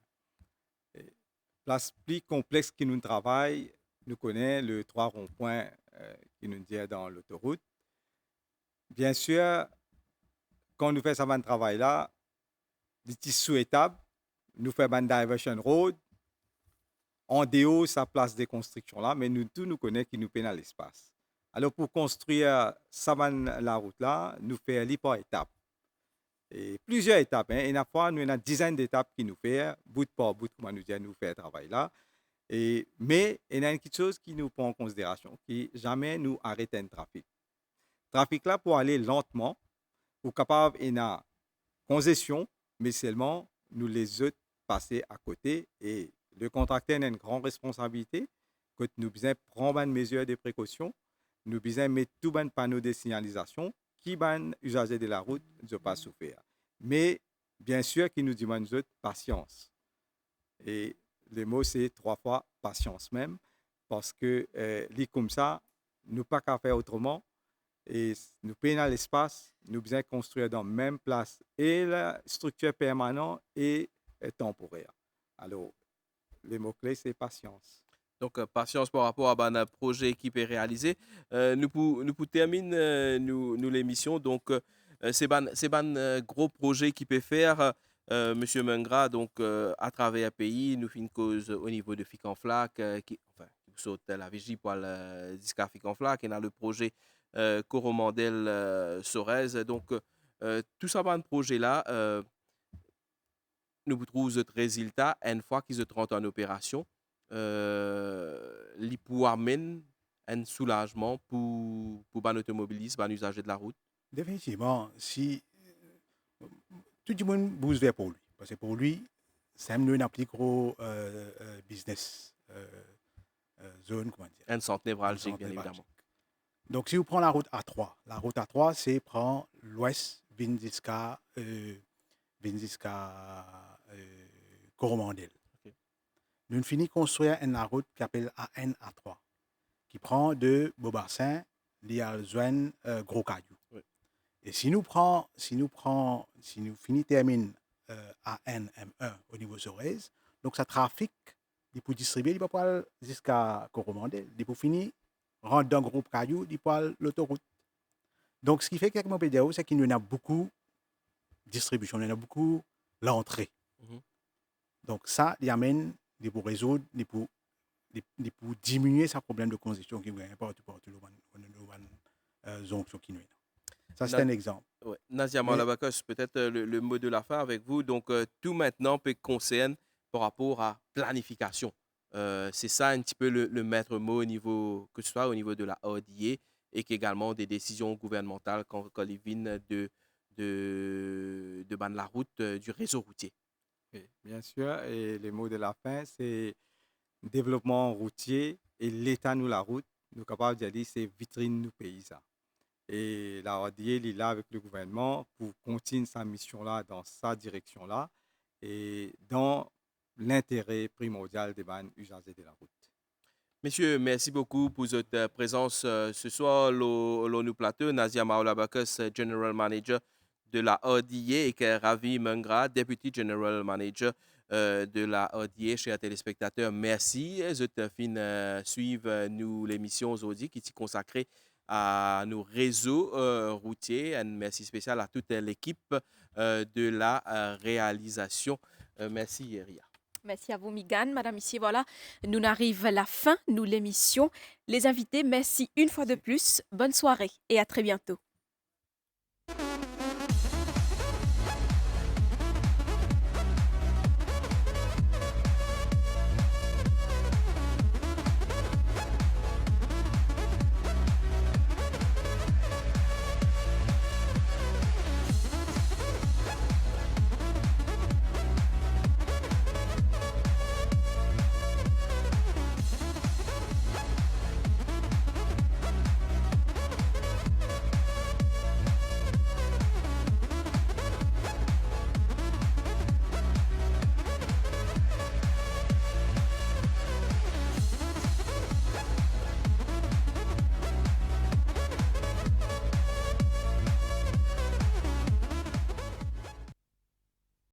Place plus complexe qui nous travaille, nous connaissons le 3 ronds-points qui nous dit dans l'autoroute. Bien sûr, quand nous faisons ce travail-là, il est souhaitable, nous faisons un diversion road, en dehors de sa place de construction là, mais nous tous nous connaissons qui nous peine à l'espace. Alors pour construire la route là, nous faisons par étapes. Et plusieurs étapes. Et une fois, nous avons une dizaine d'étapes qui nous fait, bout par bout, comment nous dire, nous faire travail là. Mais il y a quelque chose qui nous prend en considération, qui jamais nous arrête un trafic. Trafic là pour aller lentement, pour capable une congestion, mais seulement nous les autres passer à côté. Et le contracteur a une grande responsabilité, que nous devons prendre une mesure de précaution, nous devons mettre tout un panneau de signalisation qui van usager de la route ne pas souffrir. Mais bien sûr, qui nous demande patience. Et le mot, c'est 3 fois patience même, parce que comme ça, nous pas qu'à faire autrement. Et nous payons l'espace, nous besoin construire dans la même place et la structure permanente et temporaire. Alors, le mot-clé, c'est patience. Donc, patience par rapport à un projet qui peut réaliser. Nous pour terminer nous l'émission. Donc, c'est un gros projet qui peut faire, Monsieur Mengra, donc à travers le pays, nous faisons une cause au niveau de FIC en flac, qui saute la vigie pour le discafic en flac, et a le projet Coromandel Sorez. Donc, tout ça, un projet là, nous trouvons ce résultat une fois qu'ils sont en opération, ils peuvent amener un soulagement pour les automobilistes, les usagers de la route. Définitivement, si tout le monde bouge vers pour lui, parce que pour lui, c'est un plus gros business zone, comment dire. Un centre névralgique, centre bien névralgique. évidemment. Donc, si vous prenez la route A3, c'est prend l'ouest, Vindiska, Coromandel. Ok. Nous finissons de construire une route qui s'appelle AN-A3, qui prend de Beaubassin, Lialzouane, Gros Caillou. Oui. Et si nous finissons termine AN-M1 au niveau de Sorez, donc ça trafic, il peut distribuer, il peut aller jusqu'à Coromandel, il peut finir rendre dans Gros Caillou, il peut aller l'autoroute. Donc, ce qui fait que mon PDO, c'est qu'il y en a beaucoup de distribution, il y en a beaucoup l'entrée. Mhm. Donc, ça, il amène, il peut résoudre, il peut diminuer ce problème de congestion qui est partout dans la zone qui nous est. Ça, c'est un exemple. Ouais. Nazia Mais- Maolabakos, peut-être le mot de la fin avec vous. Donc, tout maintenant peut concerne par rapport à planification. C'est ça un petit peu le maître mot au niveau, que ce soit au niveau de la ODIE et qu'également des décisions gouvernementales quand ils viennent de ban la route du réseau routier. Oui, bien sûr, et les mots de la fin, c'est développement routier et l'État nous la route. Nous sommes capables de dire c'est vitrine nous pays ça. Et la RDA, il est là avec le gouvernement pour continuer sa mission-là dans sa direction-là et dans l'intérêt primordial des usagers de la route. Messieurs, merci beaucoup pour votre présence ce soir au nous plateau. Nazia Maolabakos, General Manager de la ODIE, et que Ravi Mengra, Deputy General Manager de la ODIE, chers téléspectateurs. Merci de suivre nous l'émission aujourd'hui qui est consacrée à nos réseaux routiers. Un merci spécial à toute l'équipe de la réalisation. Merci, Ria. Merci à vous, Migane. Madame, ici, voilà, nous arrivons à la fin, nous, l'émission. Les invités, merci une fois de plus. Bonne soirée et à très bientôt.